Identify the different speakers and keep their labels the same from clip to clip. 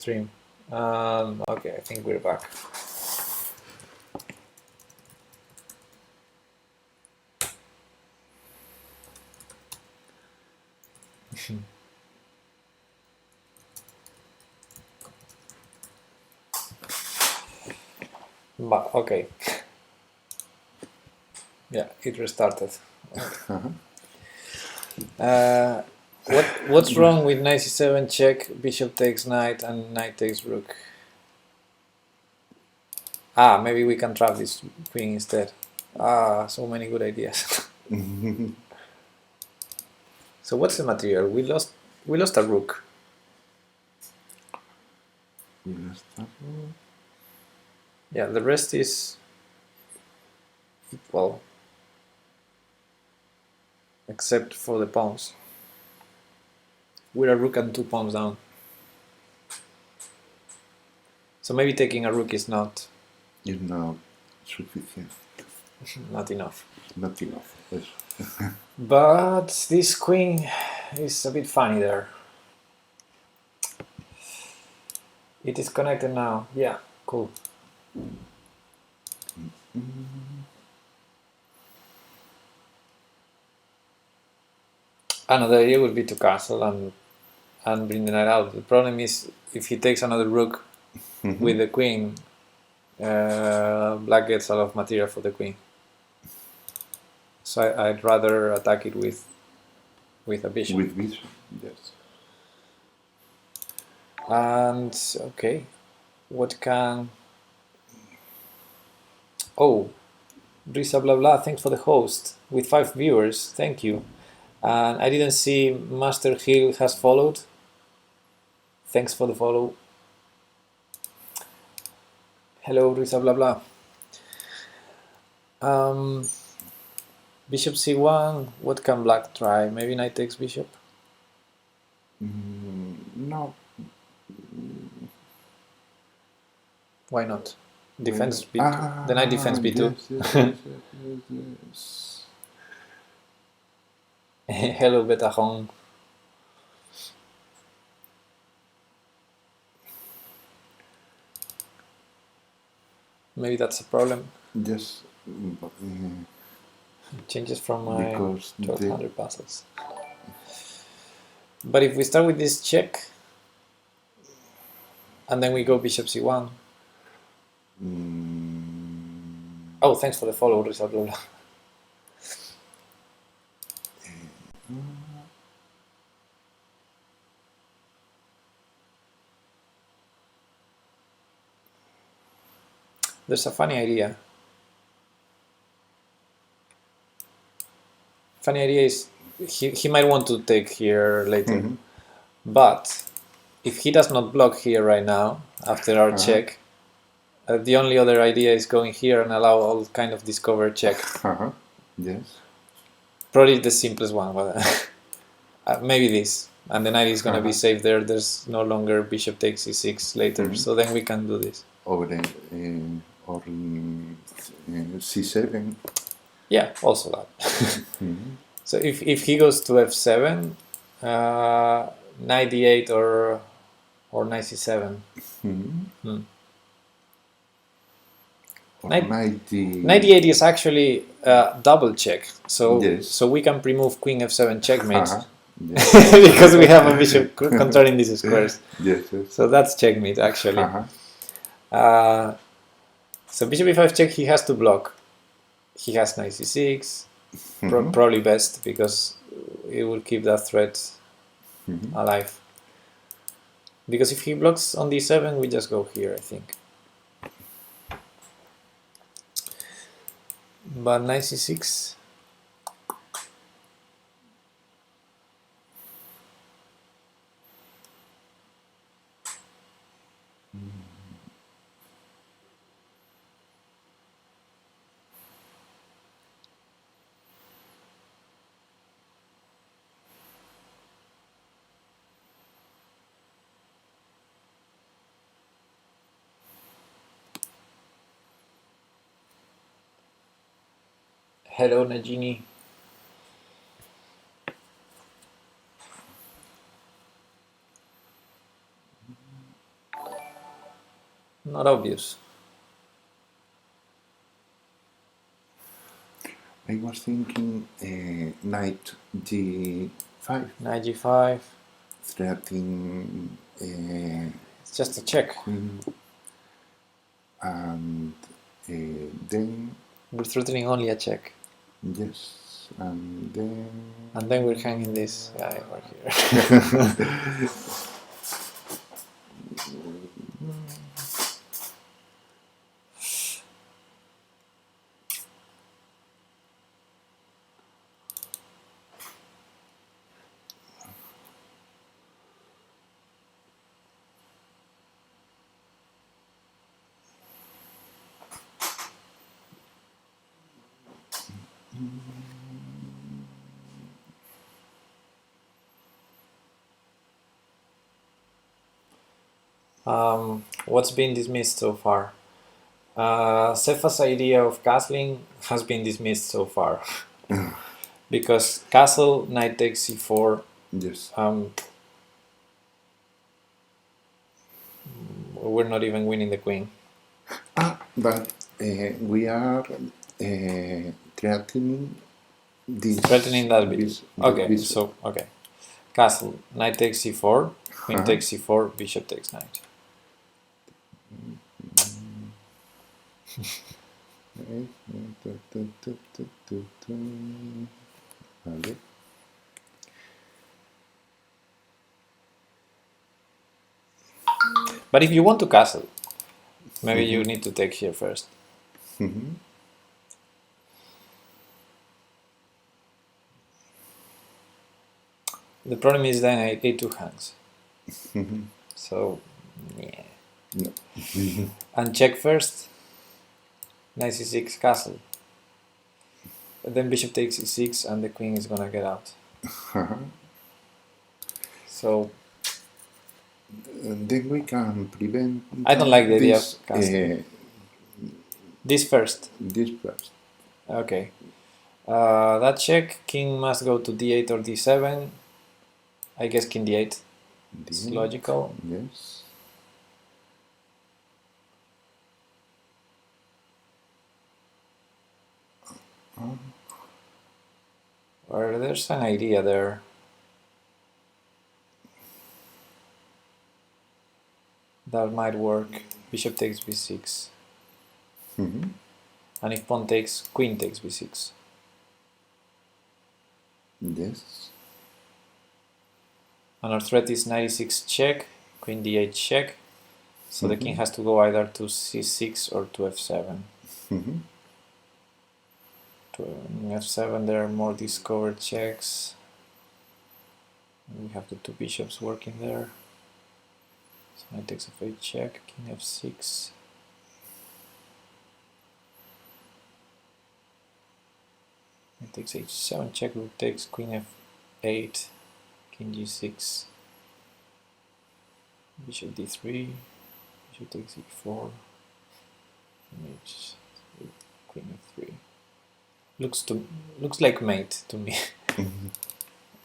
Speaker 1: Stream. Okay, I think we're back. But okay. Yeah, it restarted. What's wrong with knight c7 check, bishop takes knight, and knight takes rook? Maybe we can trap this queen instead. So many good ideas. So what's the material? We lost a rook. Yeah, the rest is equal, except for the pawns. We're a rook and 2 pawns down. So maybe taking a rook is not
Speaker 2: sufficient.
Speaker 1: Not enough.
Speaker 2: Not enough. Yes.
Speaker 1: But this queen is a bit funny there. It is connected now. Yeah, cool. Another idea would be to castle and bring the knight out. The problem is if he takes another rook with the queen, black gets a lot of material for the queen. So I'd rather attack it with a bishop.
Speaker 2: With bishop, yes.
Speaker 1: And okay, what can? Oh, Risa blah blah. Thanks for the host with 5 viewers. Thank you. And I didn't see Master Hill has followed. Thanks for the follow. Hello, Risa blah blah. Bishop c1. What can black try? Maybe knight takes bishop.
Speaker 2: No.
Speaker 1: Why not? Defense b2. The knight defense b2.
Speaker 2: Yes.
Speaker 1: Hello, Betahong. Maybe that's a problem.
Speaker 2: Yes. But,
Speaker 1: Changes from my
Speaker 2: because
Speaker 1: 1200 puzzles. But if we start with this check, and then we go bishop c1. Oh, thanks for the follow, Risa blah blah. There's a funny idea. Funny idea is he might want to take here later. But if he does not block here right now, after our check, the only other idea is going here and allow all kind of discover check.
Speaker 2: Yes.
Speaker 1: Probably the simplest one. But maybe this. And the knight is going to be safe there. There's no longer bishop takes c6 later. So then we can do this.
Speaker 2: Or c7.
Speaker 1: Yeah, also that. So if he goes to f7, knight d8 or knight c7. Knight d8 is actually double check. So so we can remove queen f7 checkmate. Because we have a bishop controlling these squares.
Speaker 2: Yes.
Speaker 1: So that's checkmate actually. So bishop e5 check, he has to block. He has knight c6, probably best because it will keep that threat alive. Because if he blocks on d7, we just go here, I think. But knight c6. Hello, Najini. not obvious.
Speaker 2: I was thinking knight g5,
Speaker 1: Knight g5.
Speaker 2: threatening
Speaker 1: It's just a check.
Speaker 2: queen, and then
Speaker 1: We're threatening only a check.
Speaker 2: yes, and then
Speaker 1: And then we're hanging this guy over here. What's been dismissed so far? Cephas' idea of castling has been dismissed so far. Because castle, knight takes c4,
Speaker 2: yes,
Speaker 1: we're not even winning the queen.
Speaker 2: but we are threatening this.
Speaker 1: Threatening that bit.
Speaker 2: this
Speaker 1: Okay,
Speaker 2: bishop.
Speaker 1: so, okay. Castle, knight takes c4, queen takes c4, bishop takes knight.
Speaker 2: Vale.
Speaker 1: But if you want to castle, maybe you need to take here first. The problem is then a2 hangs. So, yeah.
Speaker 2: No.
Speaker 1: And check first, knight c6, castle. And then bishop takes e6 and the queen is gonna get out. So
Speaker 2: And then we can prevent.
Speaker 1: I don't like the idea
Speaker 2: this,
Speaker 1: of casting. This first.
Speaker 2: This first.
Speaker 1: Okay. That check, king must go to d8 or d7. I guess king d8. It's logical.
Speaker 2: Yes.
Speaker 1: Or there's an idea there. That might work. Bishop takes b6. And if pawn takes, queen takes b6.
Speaker 2: Yes.
Speaker 1: And our threat is knight e6 check, queen d8 check. So the king has to go either to c6 or to f7. To f7 there are more discovered checks. We have the two bishops working there. So knight takes f8 check, king f6. Knight takes h7 check, rook takes queen f8, king g6, bishop d3, bishop takes e4, queen f3. Looks like mate to me.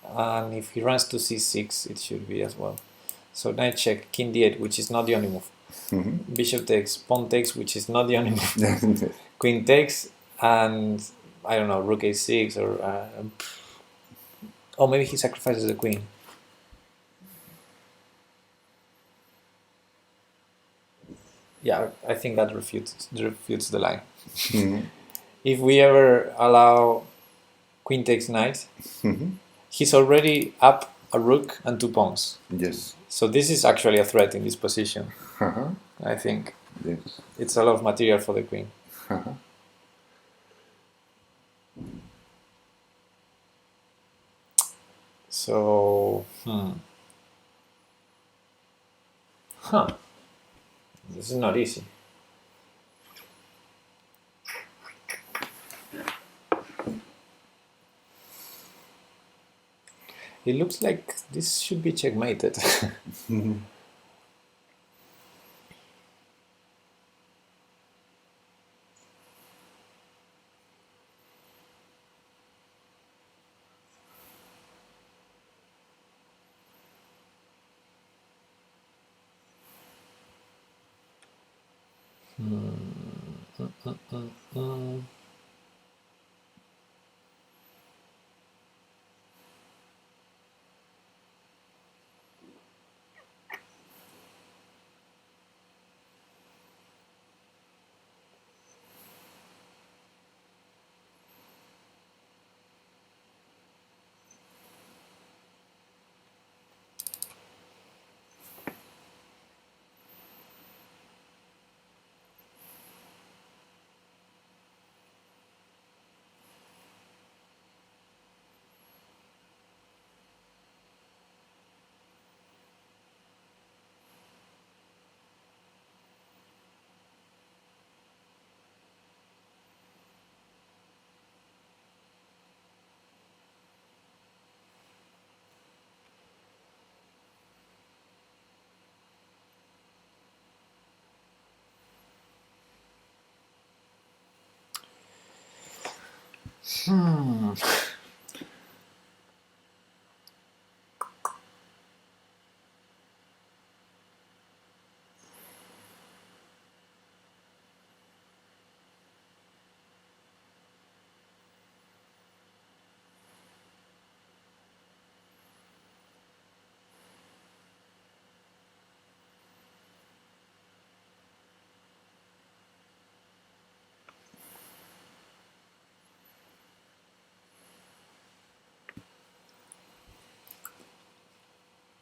Speaker 1: And if he runs to c6, it should be as well. So knight check, king d8, which is not the only move. Bishop takes, pawn takes, which is not the only move. Queen takes, and I don't know, rook a6 or maybe he sacrifices the queen. Yeah, I think that refutes the line. If we ever allow queen takes knight, he's already up a rook and two pawns.
Speaker 2: Yes.
Speaker 1: So this is actually a threat in this position. I think.
Speaker 2: Yes.
Speaker 1: It's a lot of material for the queen. So, this is not easy. It looks like this should be checkmated.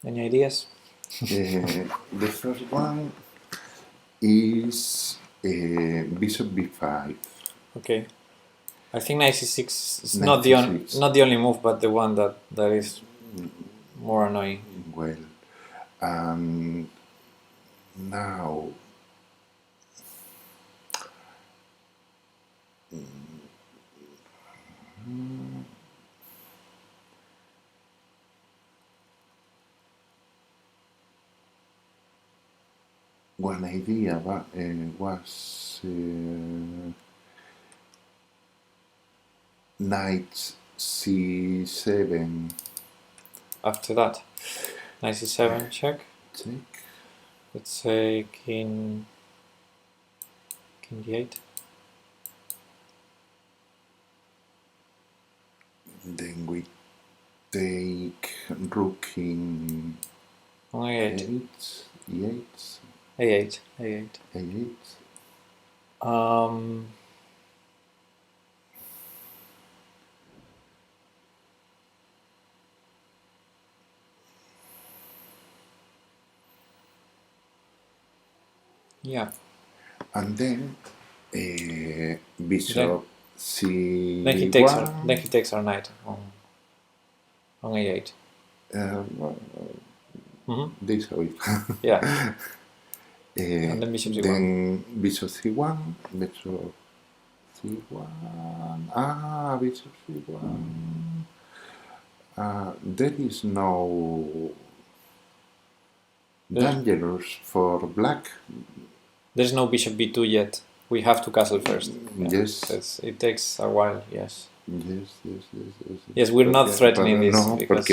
Speaker 1: Any ideas?
Speaker 2: The first one is bishop b5.
Speaker 1: Okay. I think knight c6 is
Speaker 2: Knight c6.
Speaker 1: not the only move, but the one that is more annoying.
Speaker 2: Well, and now one idea was knight c7.
Speaker 1: After that, knight c7 check.
Speaker 2: Check.
Speaker 1: Let's say king d8.
Speaker 2: Then we take rook in
Speaker 1: On a8.
Speaker 2: e8.
Speaker 1: a8.
Speaker 2: a8.
Speaker 1: Yeah.
Speaker 2: And then bishop c1.
Speaker 1: Then he takes our knight on a8.
Speaker 2: This way.
Speaker 1: Yeah. And then bishop c1.
Speaker 2: Then bishop c1. Bishop c1. Bishop c1. There is no dangerous for black.
Speaker 1: There's no bishop b2 yet. We have to castle first.
Speaker 2: Yes.
Speaker 1: It takes a while, yes.
Speaker 2: Yes,
Speaker 1: we're not threatening this.
Speaker 2: No,
Speaker 1: because,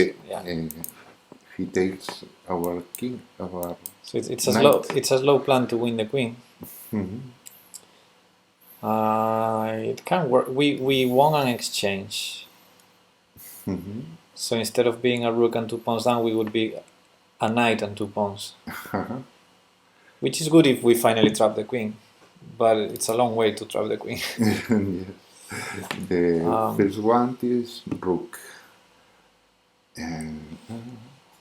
Speaker 2: he takes our king, our
Speaker 1: so it's a slow plan to win the queen. It can work. We won an exchange. So instead of being a rook and 2 pawns down, we would be a knight and 2 pawns. Which is good if we finally trap the queen. But it's a long way to trap the queen.
Speaker 2: The first one is rook.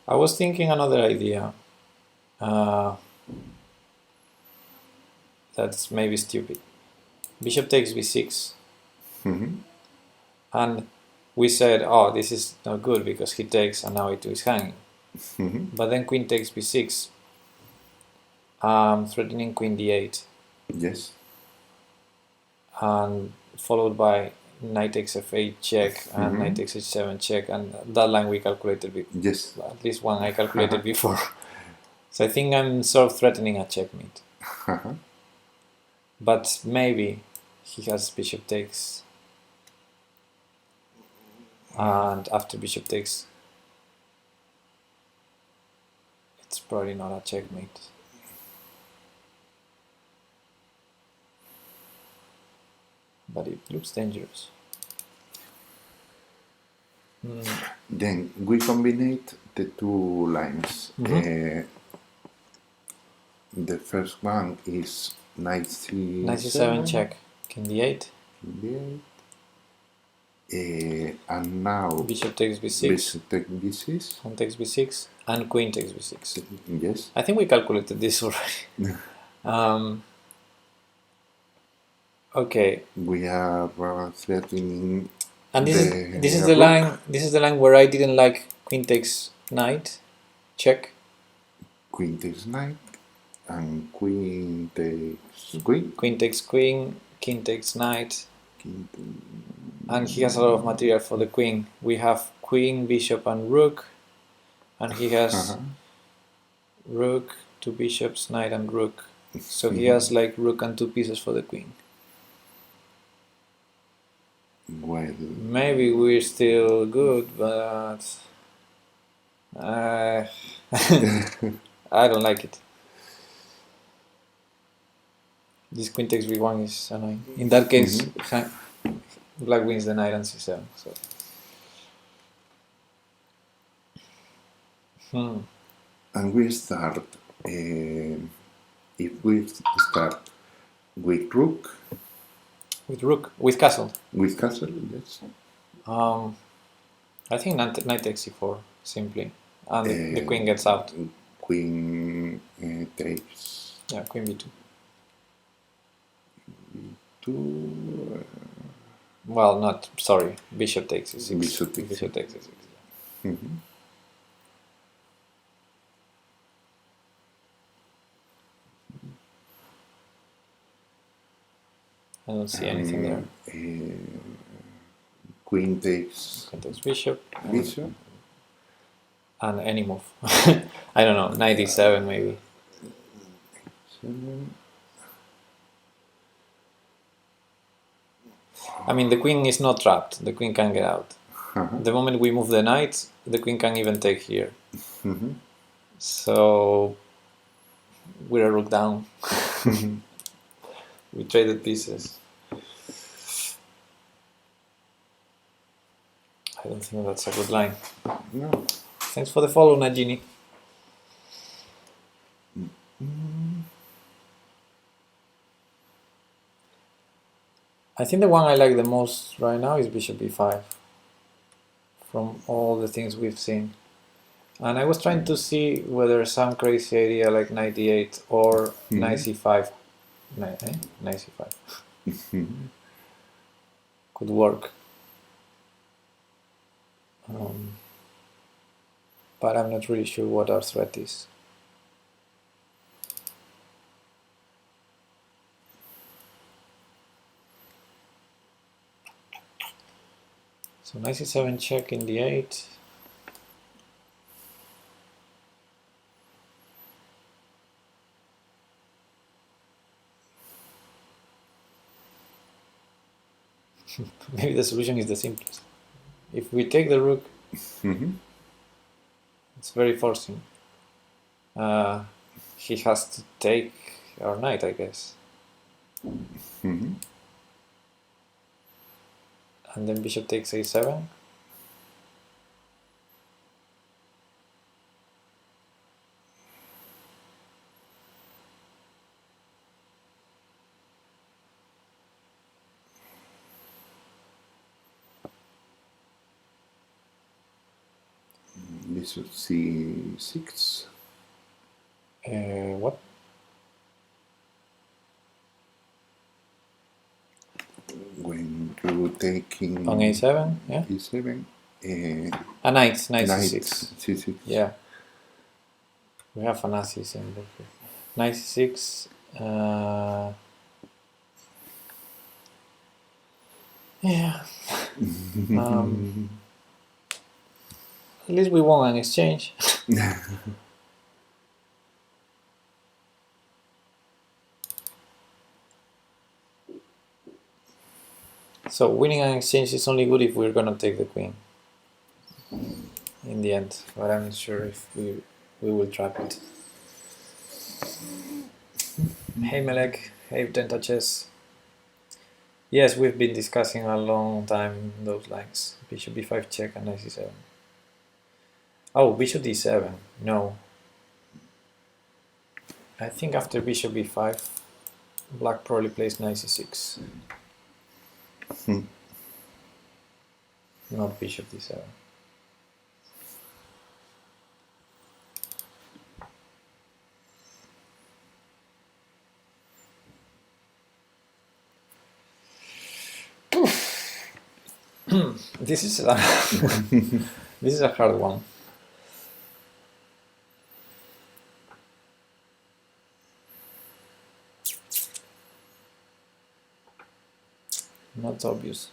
Speaker 1: I was thinking another idea. That's maybe stupid. Bishop takes b6. And we said, oh, this is not good because he takes and now it is hanging. But then queen takes b6. Threatening queen d8.
Speaker 2: Yes.
Speaker 1: And followed by knight takes f8 check and knight takes h7 check, and that line we calculated
Speaker 2: yes.
Speaker 1: At least one I calculated before. So I think I'm sort of threatening a checkmate. But maybe he has bishop takes, and after bishop takes it's probably not a checkmate. but it looks dangerous.
Speaker 2: Then we combine the two lines. The first one is
Speaker 1: 97 check, king d8.
Speaker 2: And now
Speaker 1: Bishop takes b6.
Speaker 2: bishop takes b6.
Speaker 1: Pawn takes b6 and queen takes b6.
Speaker 2: Yes.
Speaker 1: I think we calculated this already. Okay.
Speaker 2: We are threatening.
Speaker 1: And this is the line. This is the line where I didn't like queen takes knight, check.
Speaker 2: Queen takes knight, and queen takes queen.
Speaker 1: Queen takes queen, king takes knight,
Speaker 2: King
Speaker 1: and he has a lot of material for the queen. We have queen, bishop, and rook, and he has rook, two bishops, knight, and rook. So he has like rook and two pieces for the queen.
Speaker 2: Well,
Speaker 1: maybe we're still good, but I don't like it. This queen takes b1 is annoying. In that case, black wins the knight and c7. So.
Speaker 2: And we start. If we start with rook.
Speaker 1: With rook, with castle.
Speaker 2: With castle, yes.
Speaker 1: I think knight takes c4 simply, and the queen gets out.
Speaker 2: Queen takes.
Speaker 1: Yeah, queen b2.
Speaker 2: B2.
Speaker 1: Well, not sorry. Bishop takes e6.
Speaker 2: Bishop takes
Speaker 1: e6. Yeah. I don't see anything there.
Speaker 2: Queen takes
Speaker 1: bishop.
Speaker 2: Bishop.
Speaker 1: And any move. I don't know, 97 maybe.
Speaker 2: 7.
Speaker 1: I mean, the queen is not trapped. The queen can get out. The moment we move the knight, the queen can even take here. So we're a rook down. We traded pieces. I don't think that's a good line.
Speaker 2: No.
Speaker 1: Thanks for the follow, Najini. I think the one I like the most right now is bishop b5 from all the things we've seen. And I was trying to see whether some crazy idea like knight d8 or knight c5 knight c5 could work. But I'm not really sure what our threat is. So knight c7 check in d8. Maybe the solution is the simplest. If we take the rook, it's very forcing. He has to take our knight, I guess. And then bishop takes a7.
Speaker 2: Bishop c6.
Speaker 1: What?
Speaker 2: When you're taking
Speaker 1: On a7, yeah?
Speaker 2: e7.
Speaker 1: A knight c6.
Speaker 2: c6.
Speaker 1: Yeah. We have an assis in the knight c6. Yeah. At least we won an exchange. So winning an exchange is only good if we're gonna take the queen in the end, but I'm not sure if we will trap it. Hey Melek, hey Tentachess. Yes, we've been discussing a long time those lines. Bishop b5 check and knight c7. Oh, bishop d7. No. I think after bishop b5, black probably plays knight c6. Not bishop d7. This is a this is a hard one. Not obvious.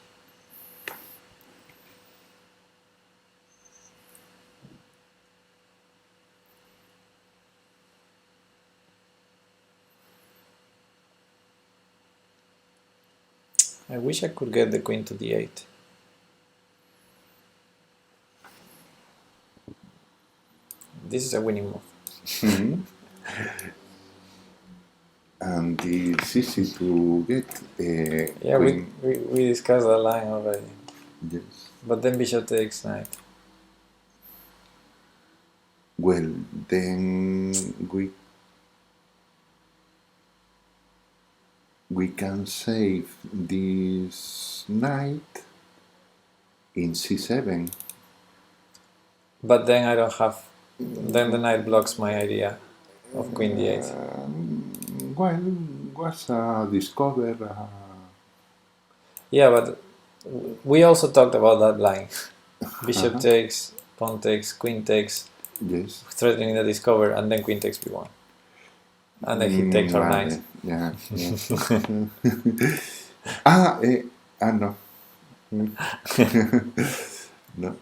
Speaker 1: I wish I could get the queen to d8. This is a winning move.
Speaker 2: And it's easy to get
Speaker 1: Yeah,
Speaker 2: queen.
Speaker 1: we discussed that line already.
Speaker 2: Yes.
Speaker 1: But then bishop takes knight.
Speaker 2: Well, then we can save this knight in c7.
Speaker 1: But then I don't have. Then the knight blocks my idea of queen d8.
Speaker 2: Well, was a discover.
Speaker 1: Yeah, but we also talked about that line. Bishop takes, pawn takes, queen takes,
Speaker 2: Yes.
Speaker 1: threatening the discover, and then queen takes b1. And then he takes our knight.
Speaker 2: Yeah. No. No.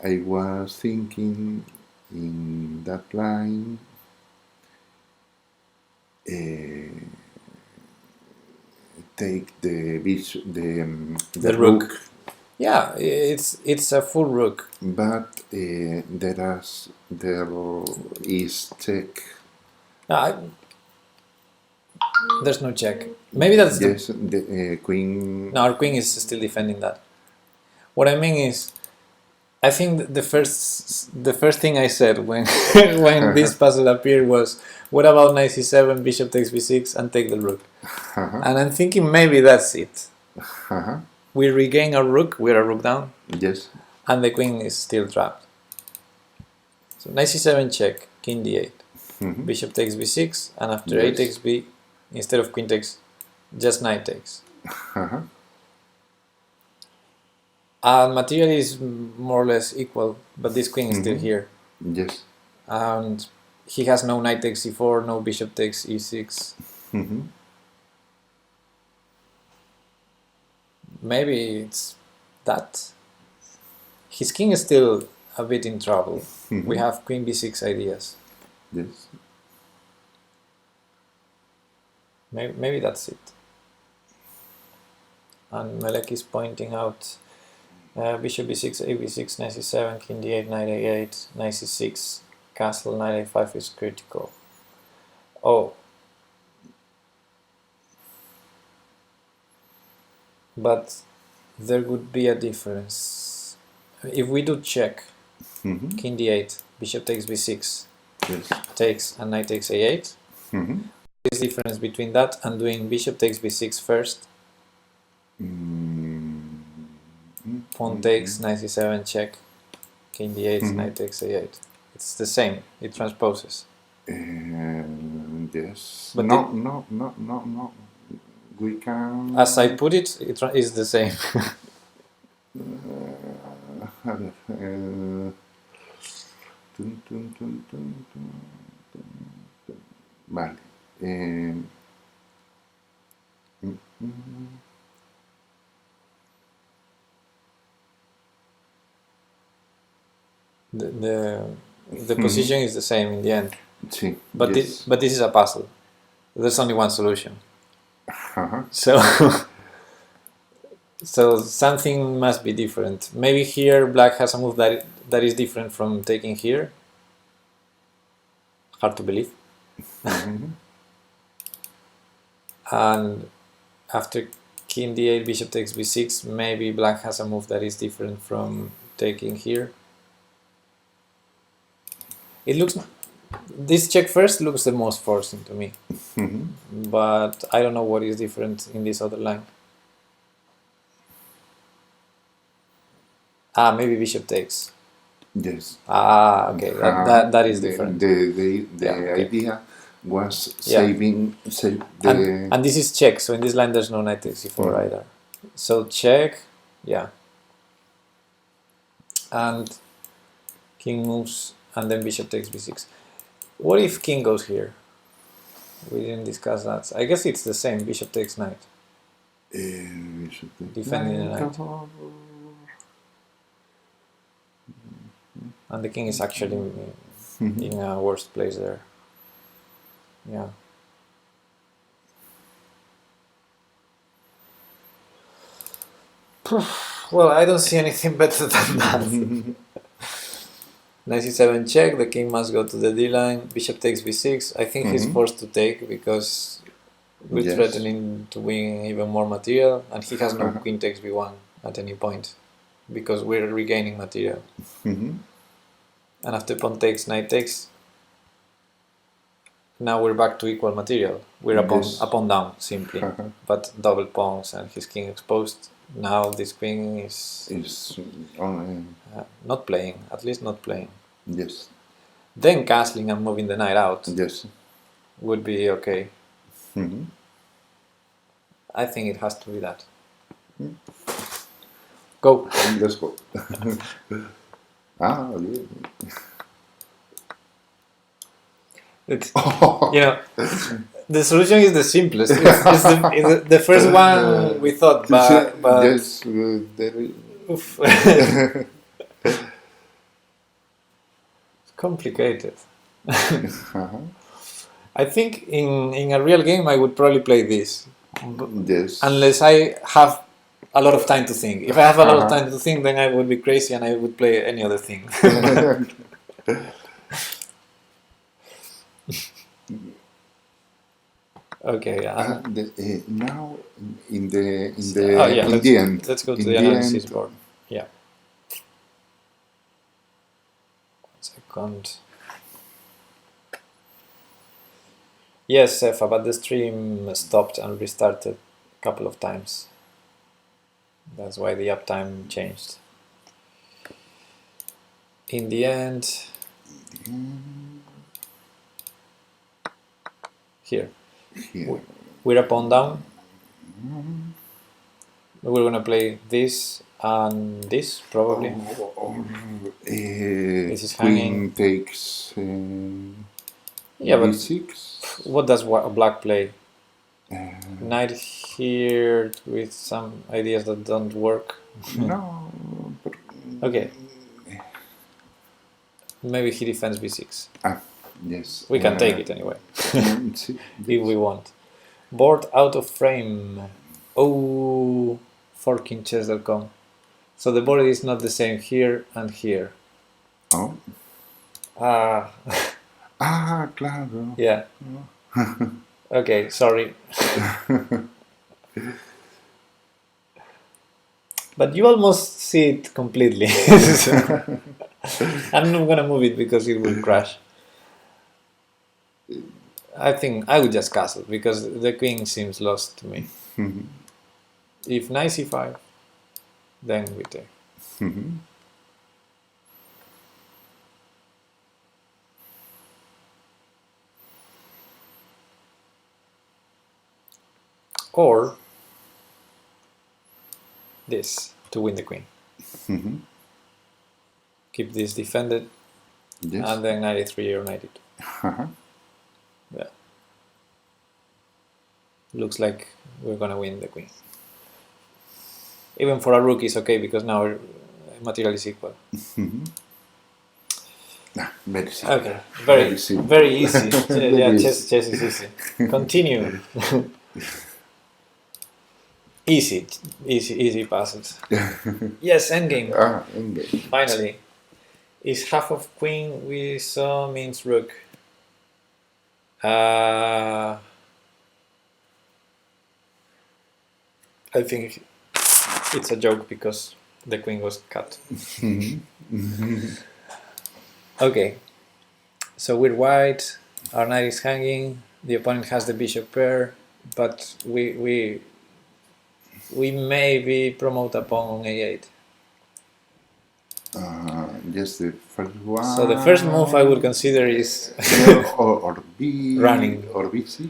Speaker 2: I was thinking in that line. Take the rook.
Speaker 1: Yeah, it's a full rook.
Speaker 2: But there is check.
Speaker 1: No, there's no check. Maybe that's
Speaker 2: yes, the queen.
Speaker 1: No, our queen is still defending that. What I mean is, I think the first thing I said when when this puzzle appeared was, what about knight c7, bishop takes b6, and take the rook? And I'm thinking maybe that's it. We regain our rook, we're a rook down.
Speaker 2: Yes.
Speaker 1: And the queen is still trapped. So knight c7 check, king d8. Bishop takes b6, and after a takes b, instead of queen takes, just knight takes. Material is more or less equal, but this queen is still here.
Speaker 2: Yes.
Speaker 1: And he has no knight takes e4, no bishop takes e6. Maybe it's that. His king is still a bit in trouble. We have queen b6 ideas.
Speaker 2: Yes.
Speaker 1: Maybe that's it. And Melek is pointing out bishop b6, a b6, knight c7, king d8, knight a8, knight c6, castle, knight a5 is critical. Oh. But there would be a difference. If we do check, king d8, bishop takes b6, takes, and knight takes a8, what is the difference between that and doing bishop takes b6 first? Pawn takes, knight c7 check, king d8, knight takes a8. It's the same, it transposes.
Speaker 2: Yes.
Speaker 1: But
Speaker 2: no. We can.
Speaker 1: As I put it, it is the same.
Speaker 2: Vale.
Speaker 1: The position is the same in the end.
Speaker 2: Sí,
Speaker 1: but
Speaker 2: yes.
Speaker 1: This is a puzzle. There's only one solution. So something must be different. Maybe here black has a move that is different from taking here. Hard to believe. And after King d8, bishop takes b6. Maybe black has a move that is different from taking here. It looks... This check first looks the most forcing to me. But I don't know what is different in this other line. Ah, maybe bishop takes.
Speaker 2: Yes.
Speaker 1: Ah, okay, that is different.
Speaker 2: The
Speaker 1: okay.
Speaker 2: idea was saving
Speaker 1: and this is check, so in this line there's no knight takes c4 either. So check, yeah. And king moves, and then bishop takes b6. What if king goes here? We didn't discuss that. I guess it's the same, bishop takes knight. Defending the knight. And the king is actually in a worse place there. Yeah. Well, I don't see anything better than that. Knight c7 check, the king must go to the d line, bishop takes b6. I think he's forced to take because we're threatening to win even more material, and he has no queen takes b1 at any point because we're regaining material. And after pawn takes, knight takes, now we're back to equal material. We're a pawn down, simply, but double pawns and his king exposed. Now this queen is not playing, at least not playing.
Speaker 2: Yes.
Speaker 1: Then castling and moving the knight out would be okay. I think it has to be that. Go.
Speaker 2: Let's go.
Speaker 1: It's, you know, the solution is the simplest. It's the first one we thought, but
Speaker 2: yes,
Speaker 1: oof. It's complicated. I think in a real game I would probably play this. Unless I have a lot of time to think. If I have a lot of time to think, then I would be crazy and I would play any other thing. Okay.
Speaker 2: Now in the end.
Speaker 1: Let's go to the analysis board. Yeah. 1 second. Yes, Sefa, but the stream stopped and restarted a couple of times. That's why the uptime changed. In the end, here. We're a pawn down. We're gonna play this and this probably. This is hanging.
Speaker 2: Queen takes b6.
Speaker 1: What does a black play? Knight here with some ideas that don't work.
Speaker 2: No.
Speaker 1: Okay. Maybe he defends b6.
Speaker 2: Yes.
Speaker 1: We can take it anyway. If we want. Board out of frame. Oh, forkingchess.com. So the board is not the same here and here.
Speaker 2: Oh. Claro.
Speaker 1: Yeah. Okay, sorry. But you almost see it completely. I'm not gonna move it because it will crash. I think I would just castle because the queen seems lost to me. If knight c5, then we take. Or this to win the queen. Keep this defended, and then 93 or 92. Yeah. Looks like we're gonna win the queen. Even for a rook is okay because now our material is equal.
Speaker 2: Very simple.
Speaker 1: Okay, very easy. Yeah, chess is easy. Continue. Easy passes. Yes, endgame.
Speaker 2: Endgame.
Speaker 1: Finally. Is half of queen we saw means rook. I think it's a joke because the queen was cut. Okay, so we're white, our knight is hanging, the opponent has the bishop pair, but we maybe promote a pawn on a8.
Speaker 2: Just the first one.
Speaker 1: So the first move I would consider is
Speaker 2: or B
Speaker 1: running.
Speaker 2: or B6.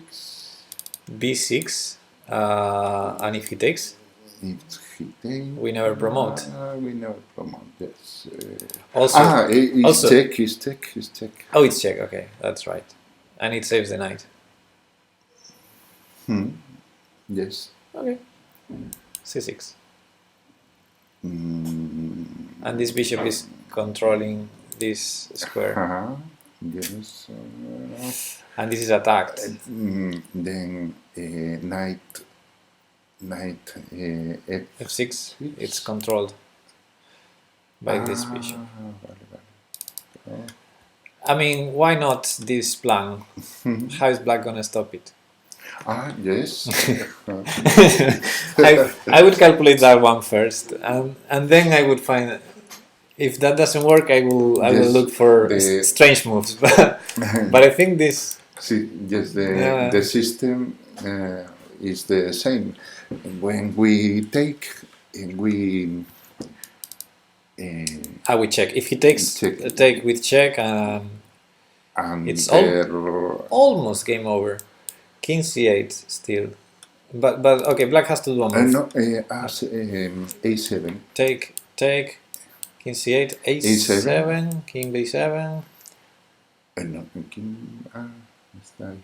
Speaker 1: b6, and if he takes,
Speaker 2: If he takes,
Speaker 1: we never promote.
Speaker 2: We never promote. Yes.
Speaker 1: Also,
Speaker 2: it's check. It's check. It's check.
Speaker 1: Oh, it's check. Okay, that's right, and it saves the knight.
Speaker 2: Yes.
Speaker 1: Okay, c6. And this bishop is controlling this square.
Speaker 2: Yes.
Speaker 1: And this is attacked.
Speaker 2: Then knight
Speaker 1: f6. It's controlled by this bishop. I mean, why not this plan? How is black gonna stop it?
Speaker 2: Yes.
Speaker 1: I would calculate that one first, and then I would find, if that doesn't work, I will look for strange moves. But I think this.
Speaker 2: Yes, the system is the same. When we take, we
Speaker 1: check. If he takes, take with check, and it's almost game over. King c8 still, but okay, black has to do a move.
Speaker 2: No, a7.
Speaker 1: Take, king c8, a7, king b7.
Speaker 2: No, king. Está ahí.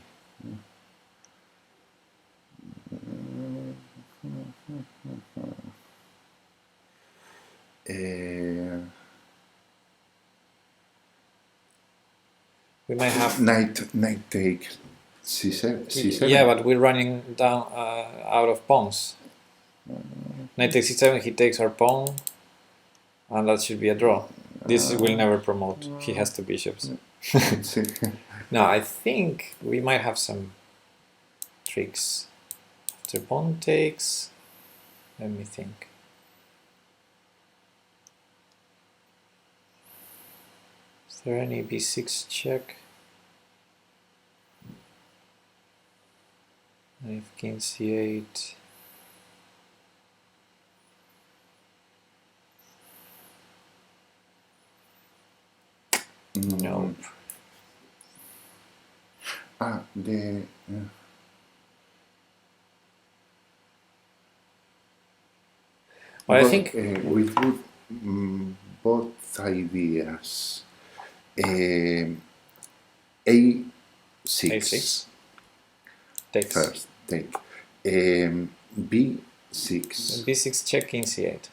Speaker 1: We might have
Speaker 2: knight take c7.
Speaker 1: Yeah, but we're running down out of pawns. Knight takes c7. He takes our pawn, and that should be a draw. This will never promote. He has two bishops. No, I think we might have some tricks. After pawn takes, let me think. Is there any b6 check? And if king c8. Nope.
Speaker 2: Well,
Speaker 1: I think
Speaker 2: we put both ideas. A6.
Speaker 1: a6 takes.
Speaker 2: First take. B6.
Speaker 1: b6 check, king c8.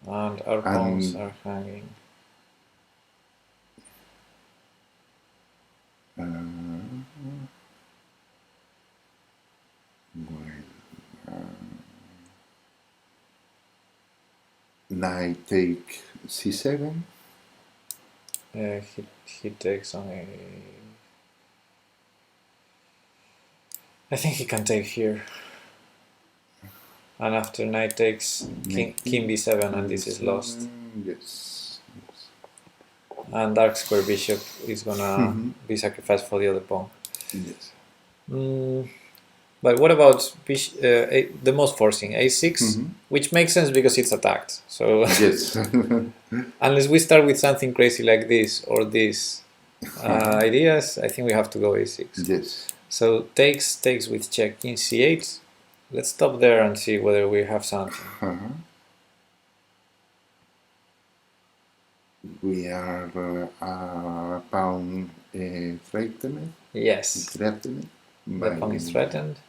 Speaker 1: And our pawns are hanging.
Speaker 2: Knight take c7.
Speaker 1: He takes on a. I think he can take here. And after knight takes king b7, and this is lost.
Speaker 2: Yes.
Speaker 1: And dark square bishop is gonna be sacrificed for the other pawn.
Speaker 2: Yes.
Speaker 1: But what about the most forcing a6, which makes sense because it's attacked. So
Speaker 2: yes.
Speaker 1: Unless we start with something crazy like this or this ideas, I think we have to go a6.
Speaker 2: Yes.
Speaker 1: So takes with check, king c8. Let's stop there and see whether we have something.
Speaker 2: We are pawn threatened.
Speaker 1: Yes.
Speaker 2: Threatened.
Speaker 1: The pawn is threatened.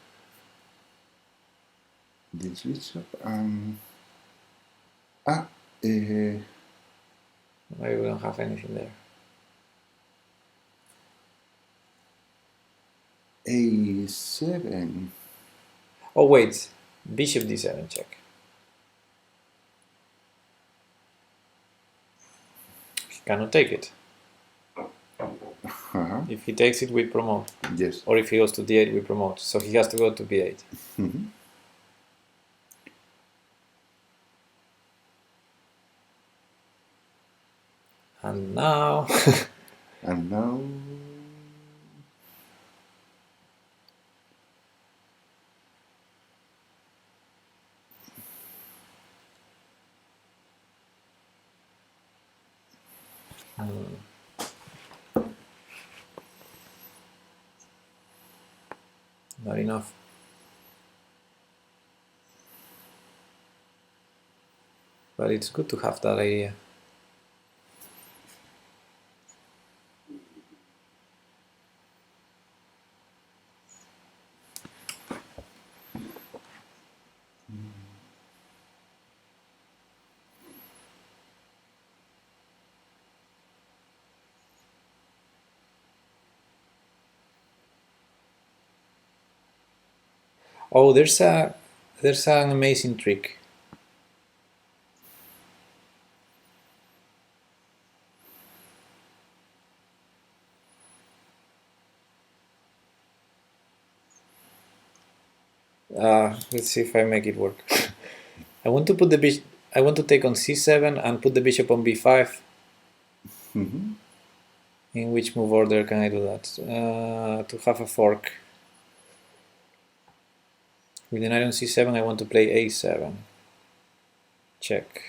Speaker 2: This bishop.
Speaker 1: Maybe we don't have anything there.
Speaker 2: A7.
Speaker 1: Oh wait, bishop d7 check. He cannot take it. If he takes it, we promote.
Speaker 2: Yes.
Speaker 1: Or if he goes to d8, we promote. So he has to go to b8. And now...
Speaker 2: And now...
Speaker 1: Not enough. But it's good to have that idea. Oh, there's an amazing trick. Let's see if I make it work. I want to put the bishop. I want to take on c7 and put the bishop on b5. In which move order can I do that? To have a fork. With the knight on c7, I want to play a7. Check.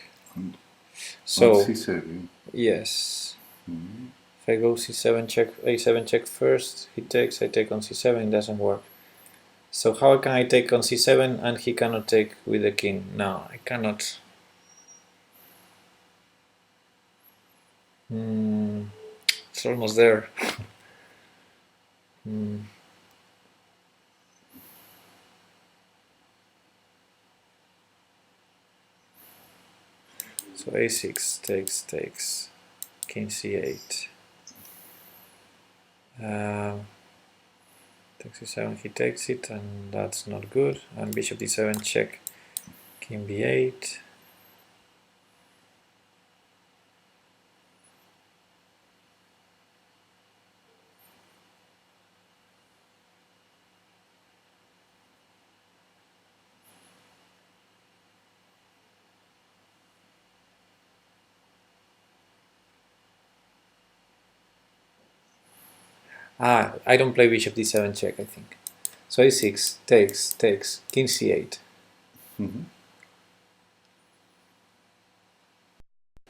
Speaker 1: So
Speaker 2: C7.
Speaker 1: yes. If I go c7 check, a7 check first, he takes, I take on c7, it doesn't work. So how can I take on c7 and he cannot take with the king? No, I cannot. It's almost there. So a6 takes, king c8. Takes c7, he takes it, and that's not good. And bishop d7 check, king b8. I don't play bishop d7 check, I think. So a6 takes, king c8.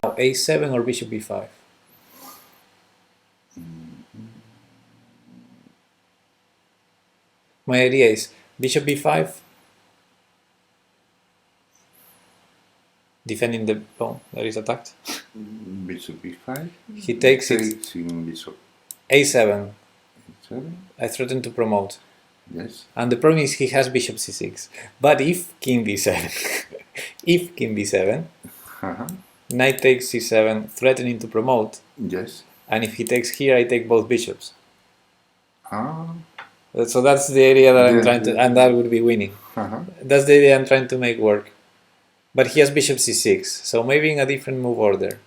Speaker 1: Now a7 or bishop b5? My idea is bishop b5, defending the pawn that is attacked.
Speaker 2: Bishop b5.
Speaker 1: He takes it.
Speaker 2: Bishop
Speaker 1: a7.
Speaker 2: a7.
Speaker 1: I threaten to promote.
Speaker 2: Yes.
Speaker 1: And the problem is he has bishop c6. But if king b7, if king b7, knight takes c7, threatening to promote.
Speaker 2: Yes.
Speaker 1: And if he takes here, I take both bishops.
Speaker 2: Ah.
Speaker 1: So that's the idea that I'm
Speaker 2: Yes,
Speaker 1: trying to,
Speaker 2: yes.
Speaker 1: and that would be winning. That's the idea I'm trying to make work. But he has bishop c6, so maybe in a different move order.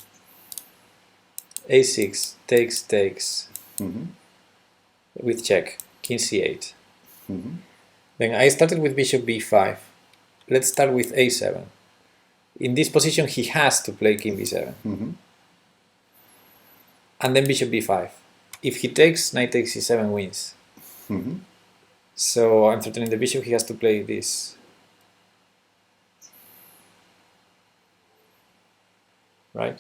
Speaker 1: a6 takes, with check, king c8. Then I started with bishop b5. Let's start with a7. In this position, he has to play king b7. And then bishop b5. If he takes, knight takes c7 wins. So I'm threatening the bishop, he has to play this. Right?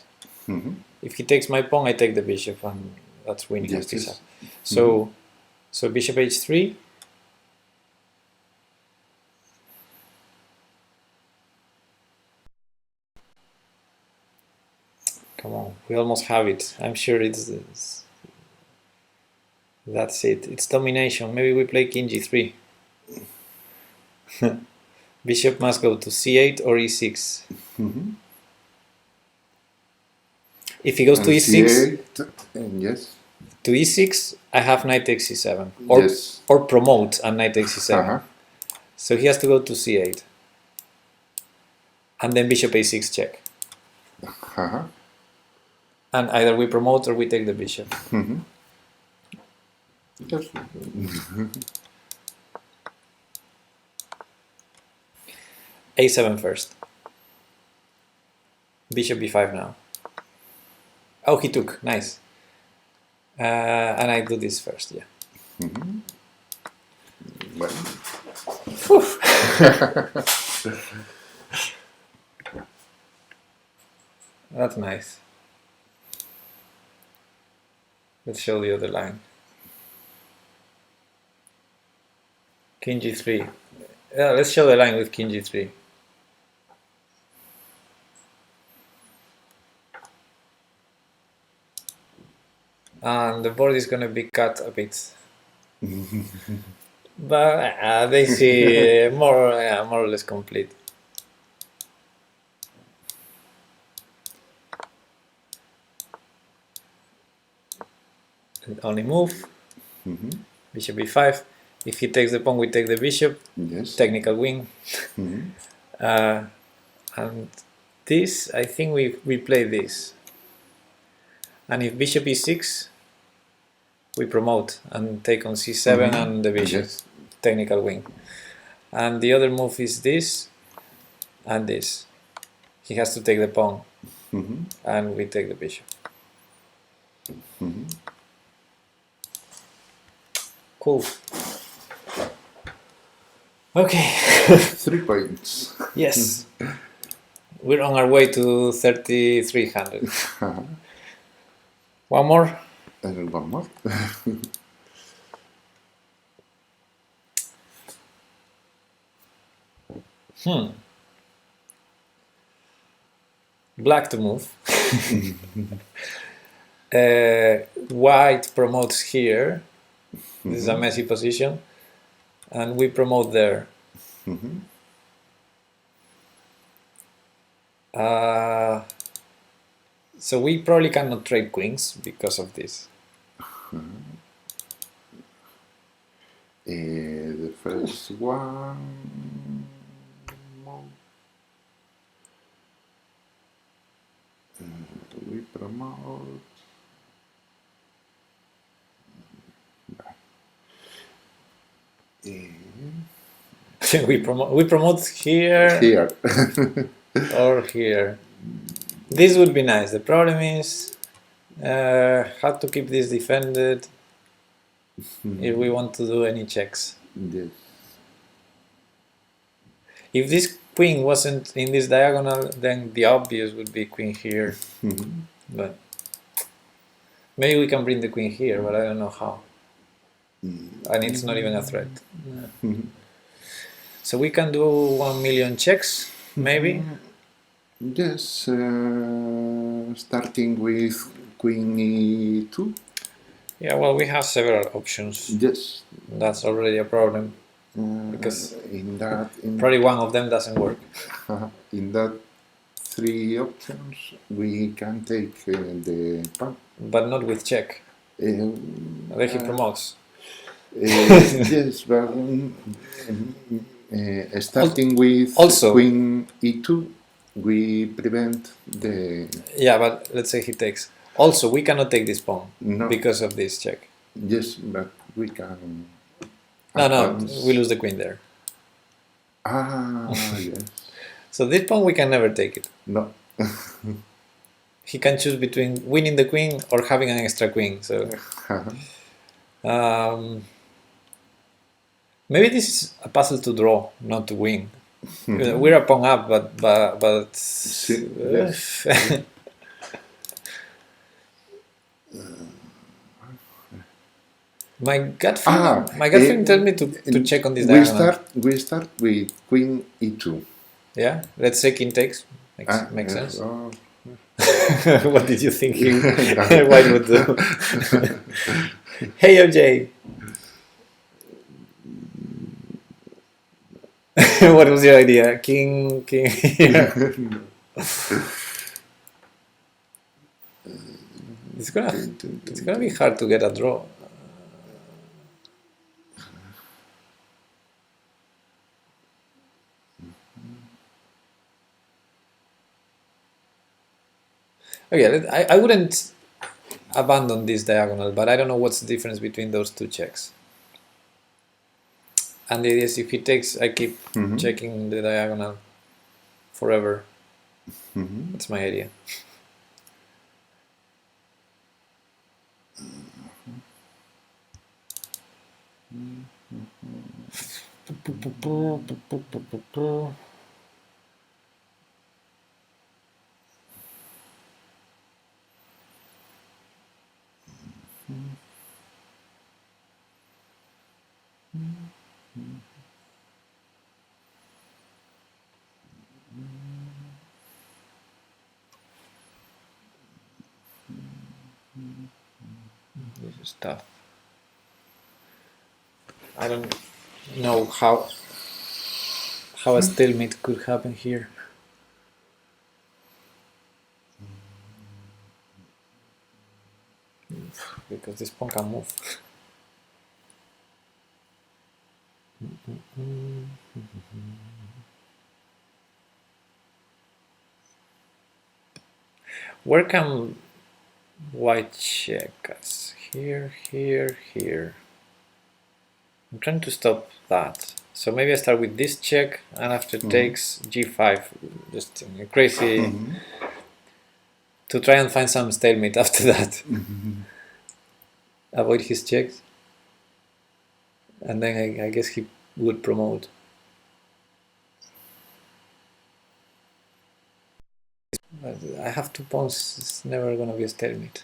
Speaker 1: If he takes my pawn, I take the bishop, and that's winning.
Speaker 2: Yes.
Speaker 1: So bishop h3. Come on, we almost have it. I'm sure it's that's it. It's domination. Maybe we play king g3. Bishop must go to c8 or e6. If he goes to e6,
Speaker 2: yes.
Speaker 1: to e6, I have knight takes c7, or promote and knight takes c7. So he has to go to c8, and then bishop a6 check. And either we promote or we take the bishop.
Speaker 2: Yes.
Speaker 1: A7 first. Bishop b5 now. Oh, he took. Nice. And I do this first, yeah.
Speaker 2: Well,
Speaker 1: That's nice. Let's show the other line. King g3. Yeah, let's show the line with king g3. And the board is going to be cut a bit. But they see more or less complete. And only move. Bishop b5. If he takes the pawn, we take the bishop.
Speaker 2: yes.
Speaker 1: Technical win. And this, I think we play this. And if bishop e6, we promote and take on c7 and the bishop.
Speaker 2: Yes.
Speaker 1: Technical win. And the other move is this and this. He has to take the pawn. And we take the bishop. Cool. Okay.
Speaker 2: 3 points.
Speaker 1: Yes. We're on our way to 3,300. One more.
Speaker 2: And one more.
Speaker 1: Black to move. White promotes here. This is a messy position. And we promote there. So we probably cannot trade queens because of this.
Speaker 2: The first one. We promote.
Speaker 1: we promote here.
Speaker 2: Here.
Speaker 1: Or here. This would be nice. The problem is how to keep this defended if we want to do any checks.
Speaker 2: Yes.
Speaker 1: If this queen wasn't in this diagonal, then the obvious would be queen here. But maybe we can bring the queen here, but I don't know how. And it's not even a threat. So we can do 1 million checks, maybe.
Speaker 2: Yes, starting with queen e2.
Speaker 1: Yeah, well, we have several options.
Speaker 2: Yes.
Speaker 1: That's already a problem because probably one of them doesn't work.
Speaker 2: In that 3 options, we can take the pawn.
Speaker 1: But not with check. Then he promotes.
Speaker 2: Yes, but starting with
Speaker 1: also,
Speaker 2: queen e2, we prevent the...
Speaker 1: Yeah, but let's say he takes. Also, we cannot take this pawn because of this check.
Speaker 2: Yes, but we can...
Speaker 1: No, we lose the queen there.
Speaker 2: Yes.
Speaker 1: So this pawn, we can never take it.
Speaker 2: No.
Speaker 1: He can choose between winning the queen or having an extra queen. So maybe this is a puzzle to draw, not to win. We're a pawn up, but
Speaker 2: Yes.
Speaker 1: my gut feeling tells me to check on this diagonal.
Speaker 2: We start with queen e2.
Speaker 1: Yeah, let's say king takes. Makes sense.
Speaker 2: Oh.
Speaker 1: What did you think White would do? Hey, OJ. What was your idea? King here. It's gonna be hard to get a draw. Okay, abandon this diagonal, but I don't know what's the difference between those two checks. And the idea is if he takes, I keep checking the diagonal forever. That's my idea. This is tough. I don't know how a stalemate could happen here. Because this pawn can move. Where can white check us? Here, here, here. I'm trying to stop that. So maybe I start with this check, and after takes g5, just crazy, to try and find some stalemate after that. Avoid his checks. And then I guess he would promote. But I have 2 pawns, it's never gonna be a stalemate.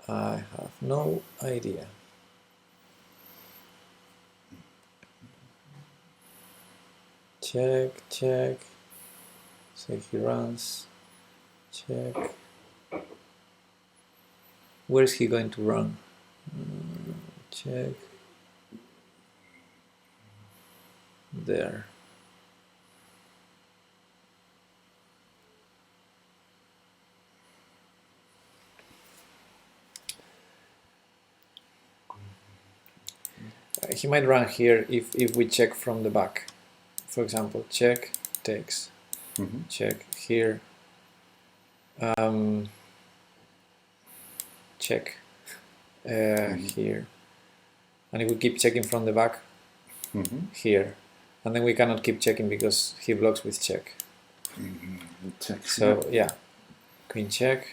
Speaker 1: I have no idea. Check, check. So he runs. Check. Where is he going to run? Check. There. He might run here if we check from the back. For example, check, takes. Check here. Check here. And if we keep checking from the back, here. And then we cannot keep checking because he blocks with check.
Speaker 2: Check.
Speaker 1: So yeah, queen check.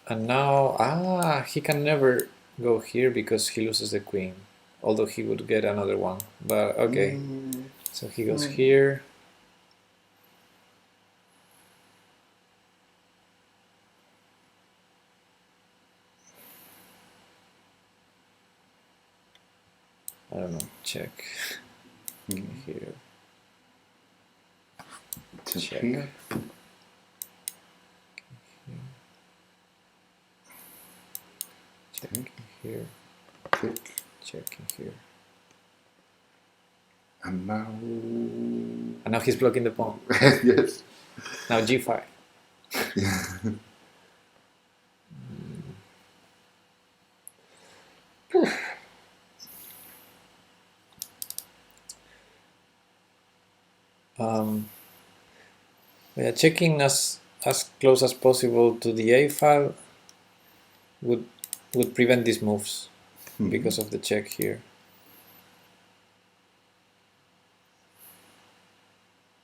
Speaker 1: And now, he can never go here because he loses the queen. Although he would get another one. But okay, so he goes here. I don't know, check. Here.
Speaker 2: Check here.
Speaker 1: Check here.
Speaker 2: Check.
Speaker 1: Check here.
Speaker 2: And now...
Speaker 1: And now he's blocking the pawn.
Speaker 2: Yes.
Speaker 1: Now g5. Yeah, checking as close as possible to the A file would prevent these moves because of the check here.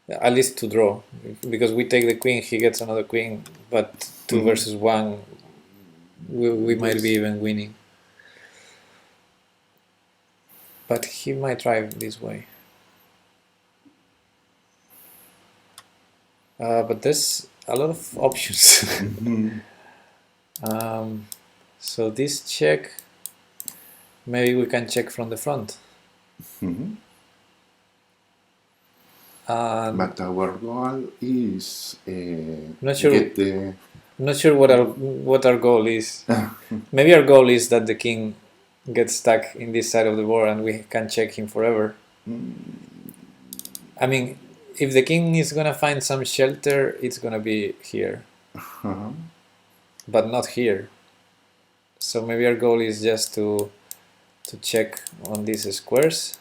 Speaker 1: At least to draw, because we take the queen, he gets another queen, but 2 versus 1, we might be even winning. But he might try this way. But this a lot of options. So this check, maybe we can check from the front.
Speaker 2: But our goal is
Speaker 1: Not sure.
Speaker 2: get the.
Speaker 1: Not sure what our goal is. Maybe our goal is that the king gets stuck in this side of the board and we can check him forever. I mean, if the king is gonna find some shelter, it's gonna be here, but not here. So maybe our goal is just to check on these squares.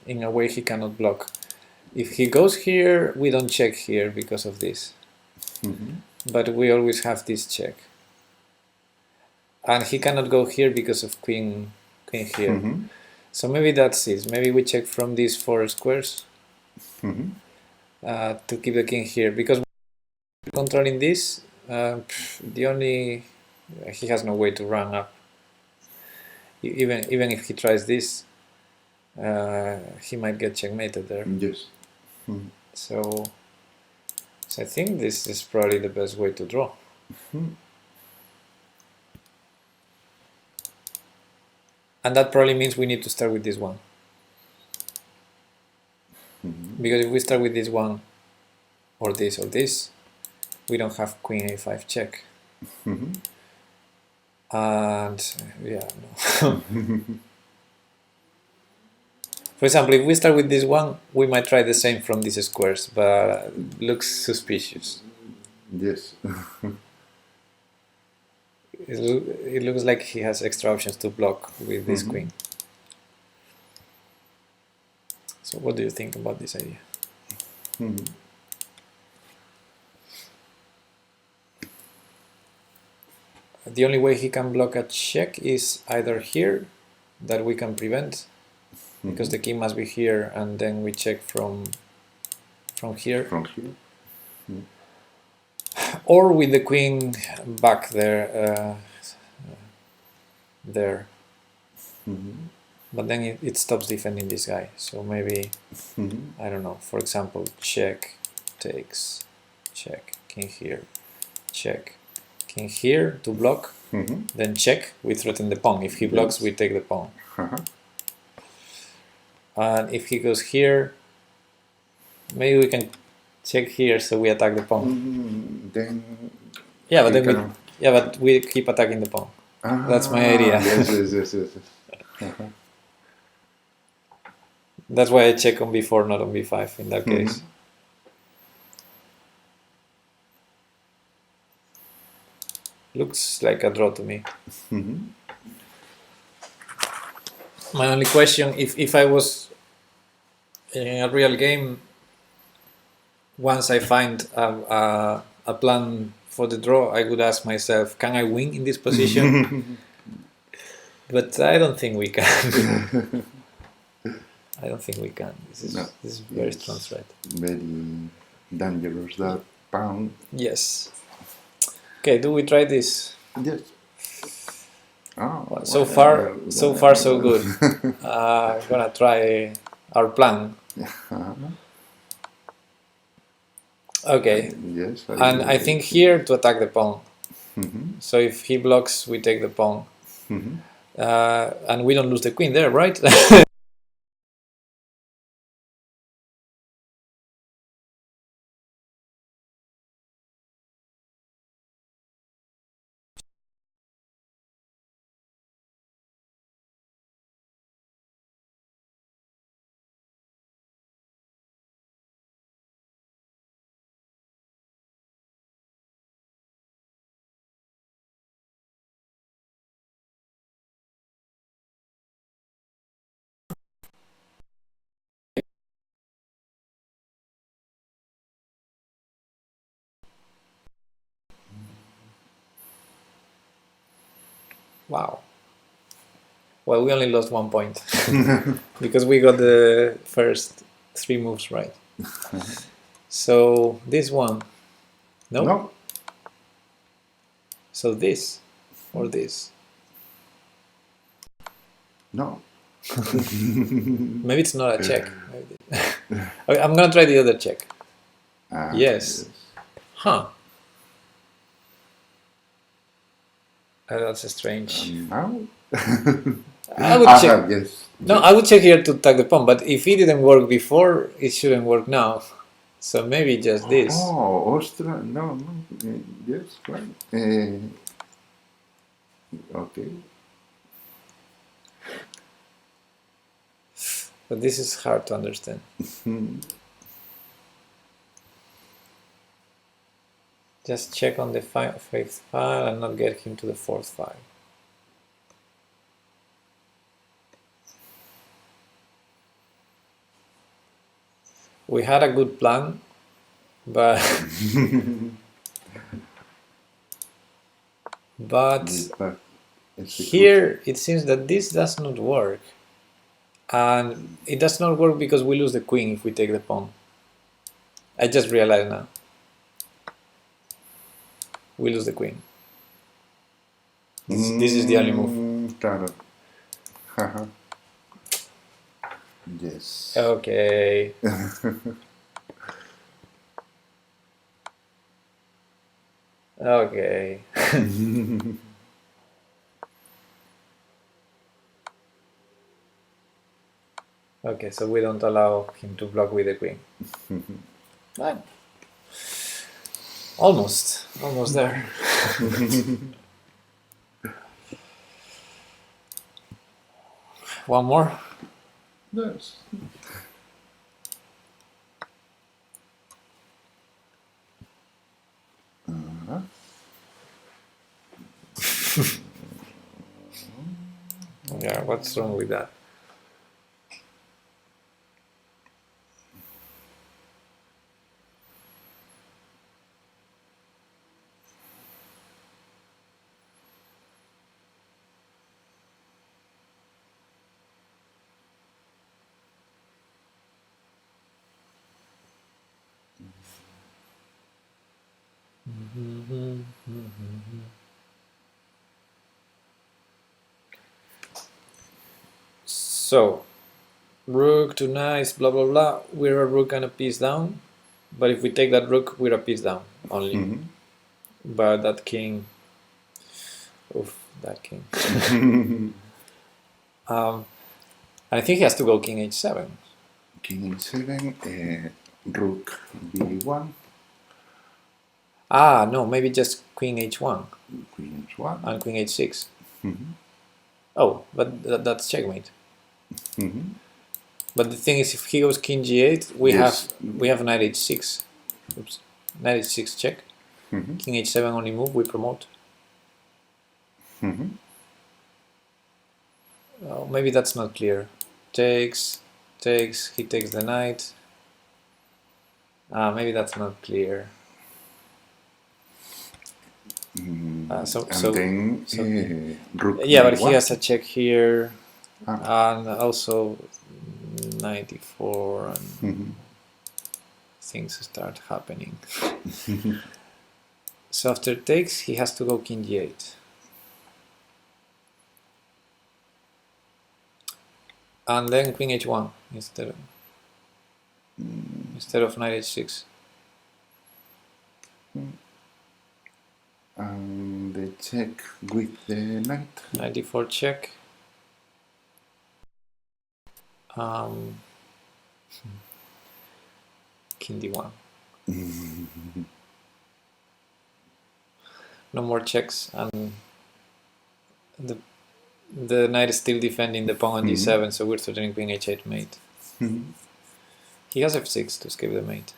Speaker 1: In a way he cannot block. If he goes here, we don't check here because of this. But we always have this check. And he cannot go here because of queen here. So maybe that's it. Maybe we check from these 4 squares to keep the king here. Because controlling this, he has no way to run up. Even if he tries this, he might get checkmated there.
Speaker 2: Yes.
Speaker 1: So I think this is probably the best way to draw. And that probably means we need to start with this one. Because if we start with this one, or this, we don't have queen a5 check. And yeah, no. For example, if we start with this one, we might try the same from these squares, but looks suspicious.
Speaker 2: Yes.
Speaker 1: It looks like he has extra options to block with this queen. So what do you think about this idea? The only way he can block a check is either here, that we can prevent, because the king must be here, and then we check from here.
Speaker 2: From here.
Speaker 1: Or with the queen back there. But then it stops defending this guy. So maybe, I don't know, for example, check, takes, check, king here, check, king here to block, then check, we threaten the pawn. If he blocks, we take the pawn. And if he goes here, maybe we can check here, so we attack the pawn.
Speaker 2: Then
Speaker 1: but we keep attacking the pawn. That's my idea.
Speaker 2: Yes.
Speaker 1: That's why I check on b4, not on b5 in that case. Looks like a draw to me. My only question, if I was in a real game, once I find a plan for the draw, I would ask myself, can I win in this position? But I don't think we can. I don't think we can. This is very strong threat.
Speaker 2: Very dangerous, that pawn.
Speaker 1: Yes. Okay, do we try this?
Speaker 2: Yes. Oh,
Speaker 1: so far, so good. I'm gonna try our plan. Okay.
Speaker 2: Yes.
Speaker 1: I think here to attack the pawn. So if he blocks, we take the pawn. And we don't lose the queen there, right? Wow. Well, we only lost 1 point because we got the first 3 moves right. So this one, no? So this or this?
Speaker 2: No.
Speaker 1: Maybe it's not a check. Okay, I'm gonna try the other check. Yes. Huh. That's strange.
Speaker 2: Now?
Speaker 1: I would check.
Speaker 2: Yes.
Speaker 1: No, I would check here to tag the pawn, but if it didn't work before, it shouldn't work now. So maybe just this.
Speaker 2: Oh, Austria. No, no. Yes, right. Okay.
Speaker 1: But this is hard to understand. Just check on the fifth file and not get him to the fourth file. We had a good plan, but here it seems that this does not work. And it does not work because we lose the queen if we take the pawn. I just realized now. We lose the queen. This is the only move.
Speaker 2: Yes.
Speaker 1: Okay. Okay. Okay, so we don't allow him to block with the queen. Well, almost there. One more.
Speaker 2: Yes.
Speaker 1: Yeah, what's wrong with that? So, rook to nice, blah blah blah. We're a rook and a piece down, but if we take that rook, we're a piece down only. But that king, oof, that king. I think he has to go king h7.
Speaker 2: King h7, rook b1.
Speaker 1: Ah, no, maybe just queen h1.
Speaker 2: Queen h1.
Speaker 1: And queen h6. Oh, but that's checkmate. But the thing is, if he goes king g8, we have knight h6. Oops, knight h6 check. King h7 only move, we promote. Oh, maybe that's not clear. Takes, he takes the knight. Maybe that's not clear.
Speaker 2: Rook
Speaker 1: yeah, but he has a check here, and also 94, and things start happening. So after takes, he has to go king g8. And then queen h1 instead of knight h6.
Speaker 2: And the check with the knight.
Speaker 1: 94 check. King d1. No more checks, and the knight is still defending the pawn on d7, so we're threatening queen h8 mate. He has f6 to escape the mate.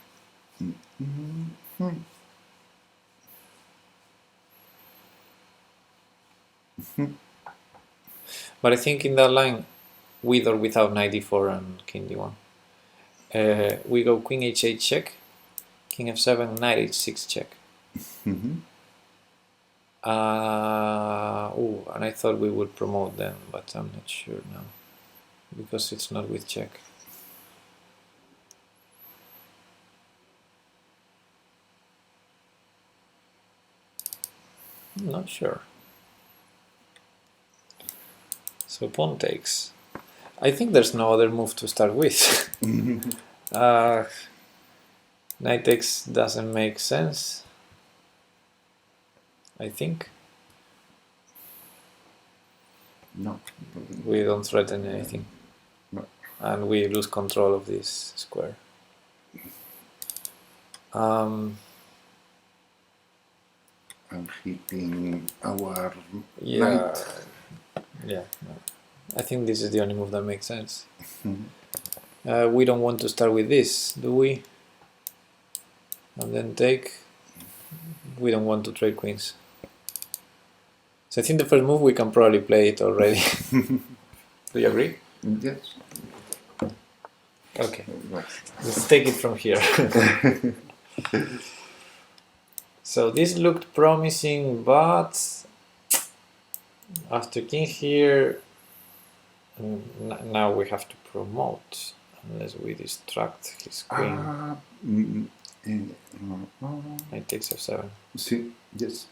Speaker 1: But I think in that line, with or without knight d4 and king d1, we go queen h8 check, king f7, knight h6 check. And I thought we would promote them, but I'm not sure now, because it's not with check. I'm not sure. So pawn takes. I think there's no other move to start with. Knight takes doesn't make sense, I think.
Speaker 2: No.
Speaker 1: We don't threaten anything.
Speaker 2: No.
Speaker 1: And we lose control of this square.
Speaker 2: I'm hitting our knight.
Speaker 1: Yeah. No. I think this is the only move that makes sense. We don't want to start with this, do we? And then take. We don't want to trade queens. So I think the first move we can probably play it already. Do you agree?
Speaker 2: Yes.
Speaker 1: Okay. Let's take it from here. So this looked promising, but after king here, now we have to promote unless we distract his queen. Knight takes f7.
Speaker 2: See, yes.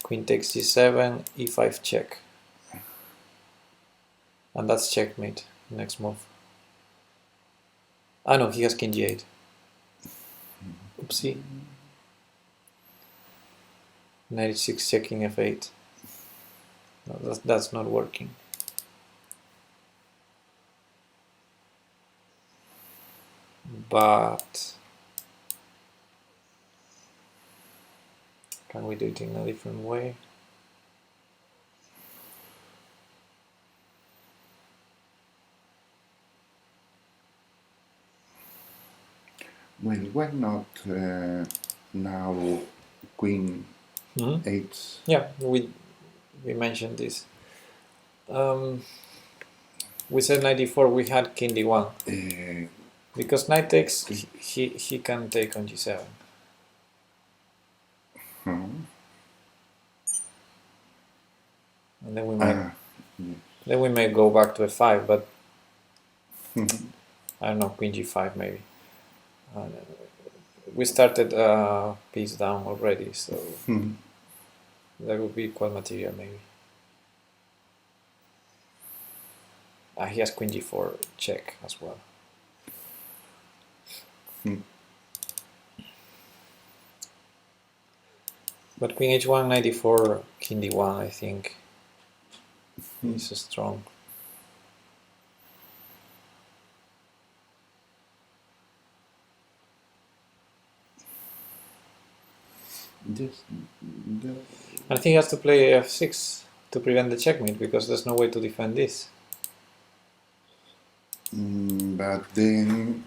Speaker 1: Queen takes g7, e5 check. And that's checkmate. Next move. Ah no, he has king g8. Oopsie. Knight h6 checking f8. No, that's not working. But can we do it in a different way?
Speaker 2: Well, why not now queen 8?
Speaker 1: Yeah, we mentioned this. We said knight d4, we had king d1. Because knight takes, he can take on g7. And then we may go back to f5, but I don't know, queen g5 maybe. We started piece down already, so that would be equal material maybe. He has queen g4 check as well. But queen h1, knight d4, king d1, I think is strong.
Speaker 2: Yes.
Speaker 1: I think he has to play f6 to prevent the checkmate because there's no way to defend this.
Speaker 2: But then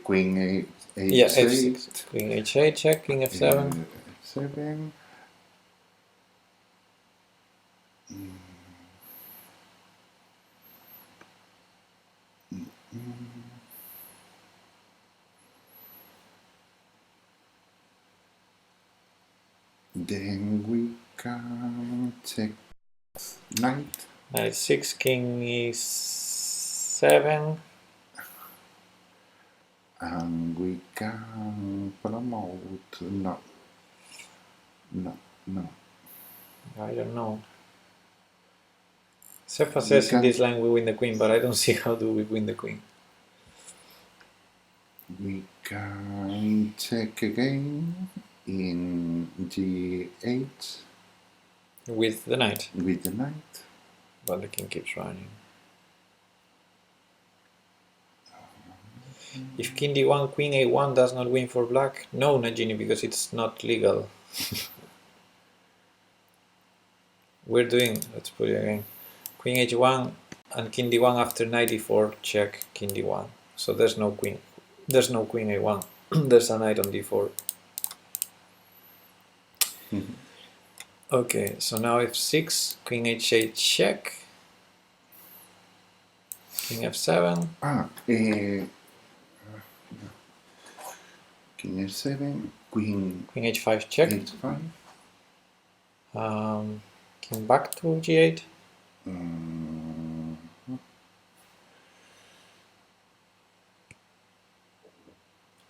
Speaker 2: queen h8.
Speaker 1: Yeah, f6. Queen h8 check, king f7.
Speaker 2: F7. Then we can check knight.
Speaker 1: Knight 6, king e7.
Speaker 2: And we can promote. No.
Speaker 1: I don't know. Sefa says in this line we win the queen, but I don't see how do we win the queen.
Speaker 2: We can check again in g8
Speaker 1: with the knight.
Speaker 2: With the knight.
Speaker 1: But the king keeps running. If king d1, queen a1 does not win for black, no, Nagini, because it's not legal. We're doing, let's put it again, queen h1 and king d1 after knight d4 check king d1. So there's no queen a1. There's a knight on d4. Okay, so now f6, queen h8 check, king f7.
Speaker 2: King f7, queen
Speaker 1: h5 check.
Speaker 2: h5.
Speaker 1: King back to g8.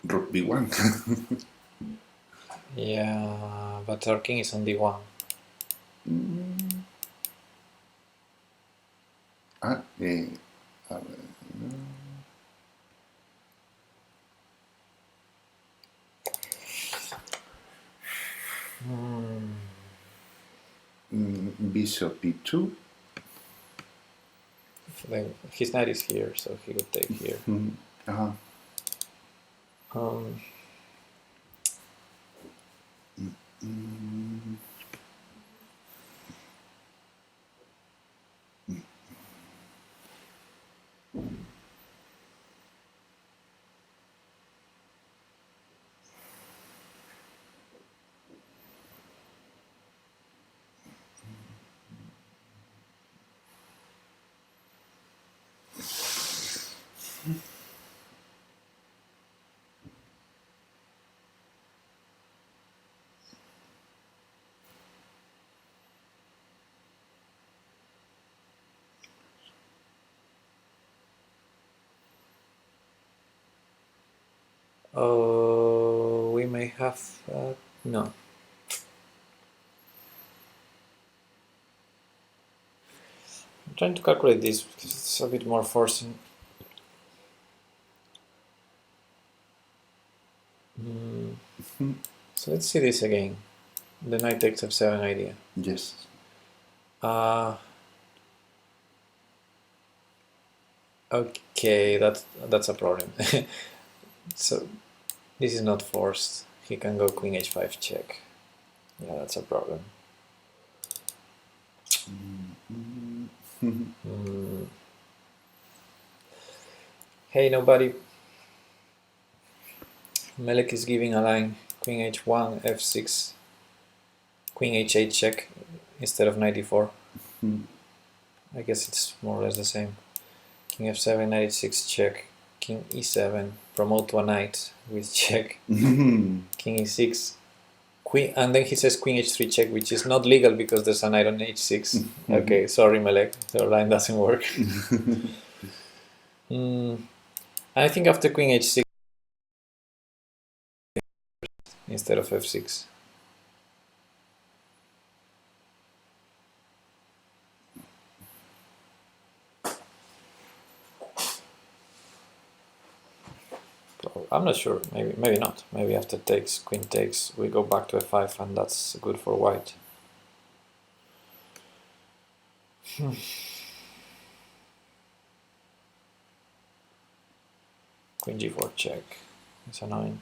Speaker 2: Rook b1.
Speaker 1: Yeah, but our king is on d1.
Speaker 2: Ah, a ver, bishop e2.
Speaker 1: Then his knight is here, so he could take here.
Speaker 2: Uh-huh.
Speaker 1: Oh, we may have no. I'm trying to calculate this because it's a bit more forcing. So let's see this again. The knight takes f7 idea.
Speaker 2: Yes.
Speaker 1: Okay, that's a problem. So this is not forced. He can go queen h5 check. Yeah, that's a problem. Hey, nobody. Melek is giving a line queen h1, f6, queen h8 check instead of knight e4. I guess it's more or less the same. King f7, knight h6 check, king e7, promote to a knight with check, king e6, queen, and then he says queen h3 check, which is not legal because there's a knight on h6. Okay, sorry Melek, your line doesn't work. I think after queen h6 instead of f6. I'm not sure. Maybe not. Maybe after takes, queen takes, we go back to f5, and that's good for white. Queen g4 check. It's annoying.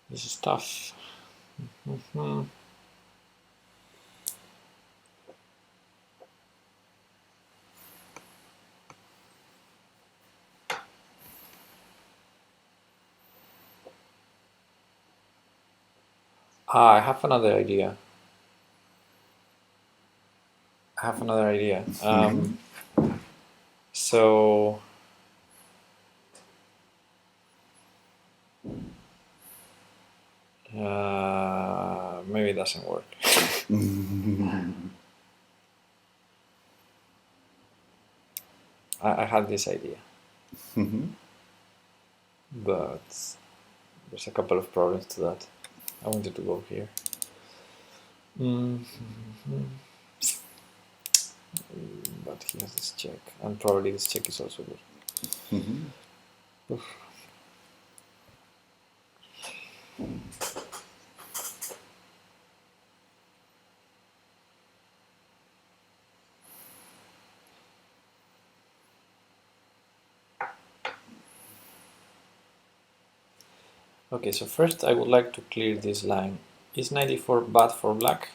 Speaker 1: This is tough. I have another idea. So maybe it doesn't work. I had this idea, but there's a couple of problems to that. I wanted to go here. But he has this check, and probably this check is also good. Okay, so first I would like to clear this line. Is knight e4 bad for black?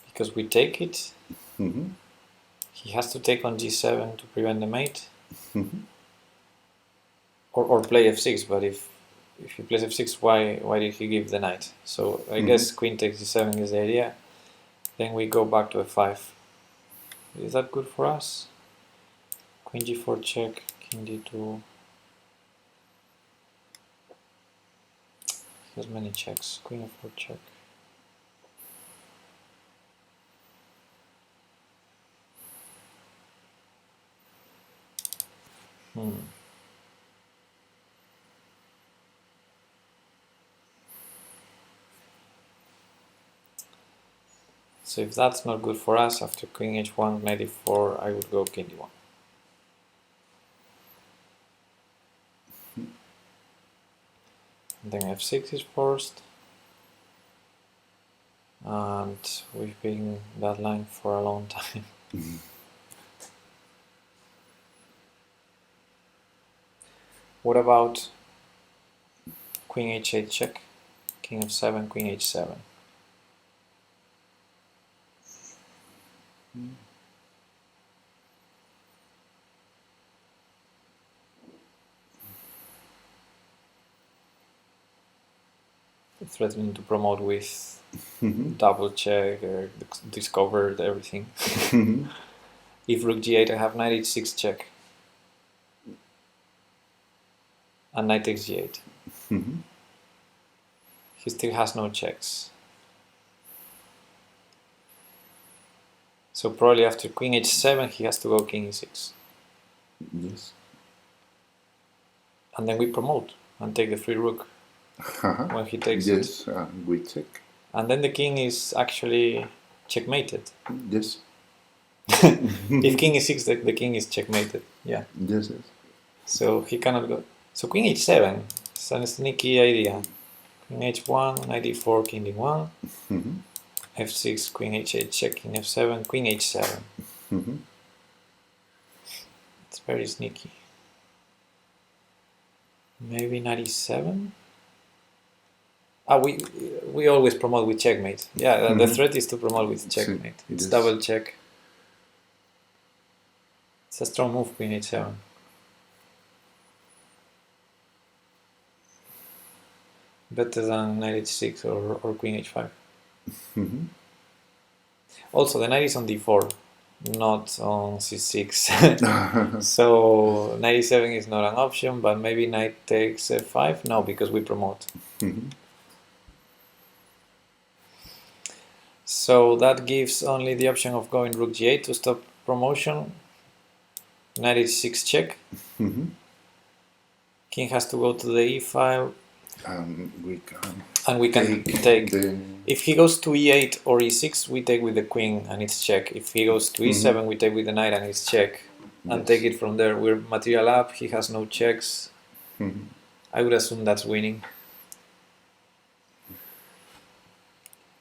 Speaker 1: Because we take it. He has to take on g7 to prevent the mate. Or play f6, but if he plays f6, why did he give the knight? So I guess queen takes g7 is the idea. Then we go back to f5. Is that good for us? Queen g4 check, king d2. He has many checks. Queen f4 check. So if that's not good for us, after queen h1, knight e4, I would go king d1. Then f6 is forced. And we've been that line for a long time. What about queen h8 check, king f7, queen h7? Threatening to promote with double check or discovered everything. If rook g8, I have knight h6 check. And knight takes g8. He still has no checks. So probably after queen h7, he has to go king e6.
Speaker 2: Yes.
Speaker 1: And then we promote and take the free rook when he takes it.
Speaker 2: Yes, we check.
Speaker 1: And then the king is actually checkmated.
Speaker 2: Yes.
Speaker 1: If king e6, the king is checkmated. Yeah.
Speaker 2: Yes, yes.
Speaker 1: So he cannot go. So queen h7 is a sneaky idea. Queen h1, knight e4, king d1. f6, queen h8, check, king f7, queen h7. It's very sneaky. Maybe knight e7? We always promote with checkmate. Yeah, the threat is to promote with checkmate. It's double check. It's a strong move, queen h7. Better than knight h6 or queen h5. Also, the knight is on d4, not on c6. So knight e7 is not an option, but maybe knight takes f5? No, because we promote. So that gives only the option of going rook g8 to stop promotion. Knight h6 check. King has to go to the e file. And we can take. If he goes to e8 or e6, we take with the queen and it's check. If he goes to e7, we take with the knight and it's check. And take it from there. We're material up, he has no checks. I would assume that's winning.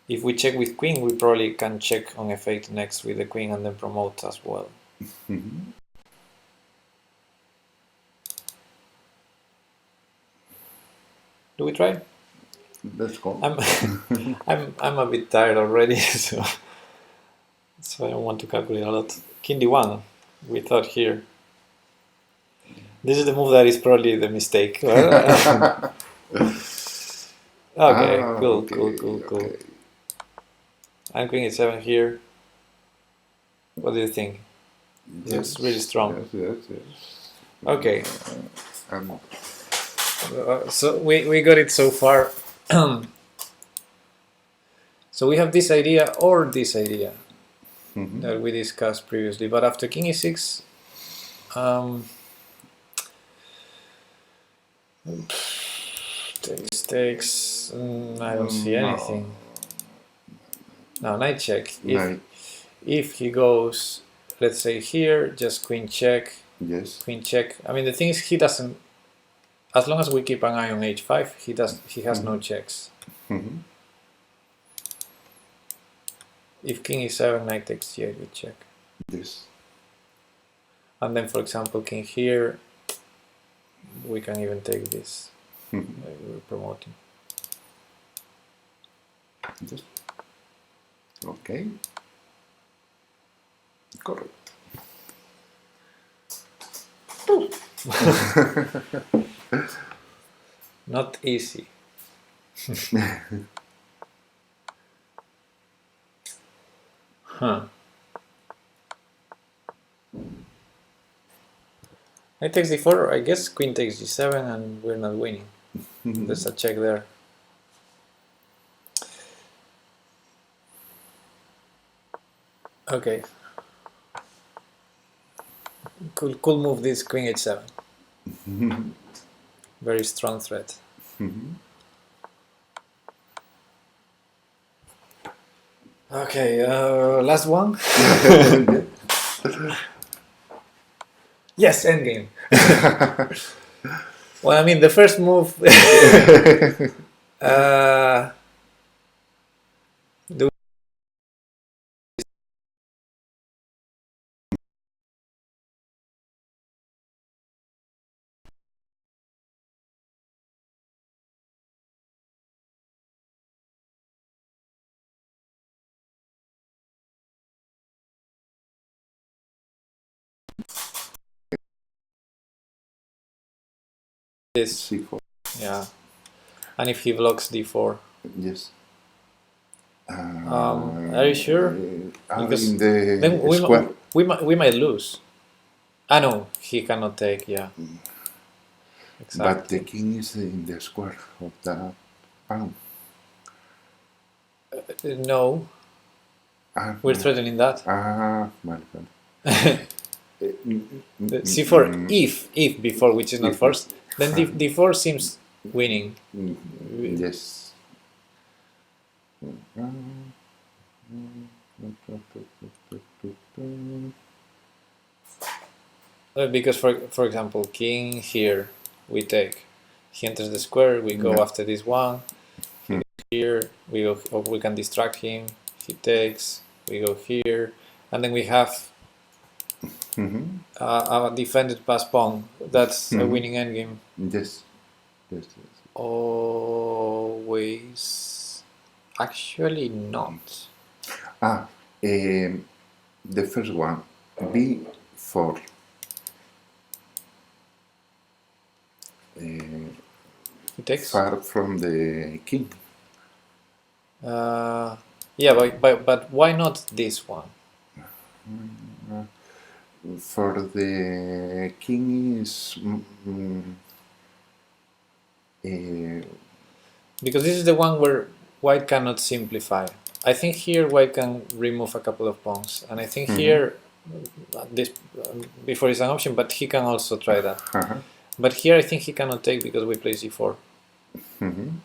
Speaker 1: If we check with queen, we probably can check on f8 next with the queen and then promote as well. Do we try?
Speaker 2: Let's go.
Speaker 1: I'm a bit tired already, so I don't want to calculate a lot. King d1, we thought here. This is the move that is probably the mistake. Okay, cool. And queen h7 here. What do you think? It's really strong.
Speaker 2: Yes.
Speaker 1: Okay. So we got it so far. So we have this idea or this idea that we discussed previously, but after king e6, takes. I don't see anything. Now knight check. If he goes, let's say here, just queen check.
Speaker 2: Yes.
Speaker 1: Queen check. I mean, the thing is, he doesn't. As long as we keep an eye on h5, he has no checks. If king e7, knight takes g8, we check.
Speaker 2: Yes.
Speaker 1: And then, for example, king here, we can even take this. We're promoting.
Speaker 2: Yes. Okay. Correct.
Speaker 1: Not easy. Knight takes d4, I guess queen takes g7 and we're not winning. There's a check there. Okay. Cool move, this queen h7. Very strong threat. Okay, last one. Yes, endgame. Well, I mean, the first move. Do this,
Speaker 2: C4.
Speaker 1: yeah. And if he blocks d4,
Speaker 2: Yes.
Speaker 1: are you sure? Because
Speaker 2: in the
Speaker 1: then
Speaker 2: square.
Speaker 1: we might lose. Ah no, he cannot take. Yeah,
Speaker 2: But the
Speaker 1: exactly.
Speaker 2: king is in the square of the pawn.
Speaker 1: No,
Speaker 2: Ah,
Speaker 1: we're threatening that.
Speaker 2: vale, vale.
Speaker 1: C4 if before, which is not forced. Then d4 seems winning.
Speaker 2: Yes.
Speaker 1: Because for example, king here we take. He enters the square. We go
Speaker 2: Yeah.
Speaker 1: after this one. He goes here. We go. Or we can distract him. He takes. We go here, and then we have a defended pass pawn. That's a winning endgame.
Speaker 2: Yes. Yes. Yes.
Speaker 1: Always. Actually, not.
Speaker 2: The first one, B4.
Speaker 1: He takes.
Speaker 2: Far from the king.
Speaker 1: Yeah, but why not this one?
Speaker 2: For the king is
Speaker 1: Because this is the one where white cannot simplify. I think here white can remove a couple of pawns, and I think here this before is an option, but he can also try that. But here I think he cannot take because we play c4, and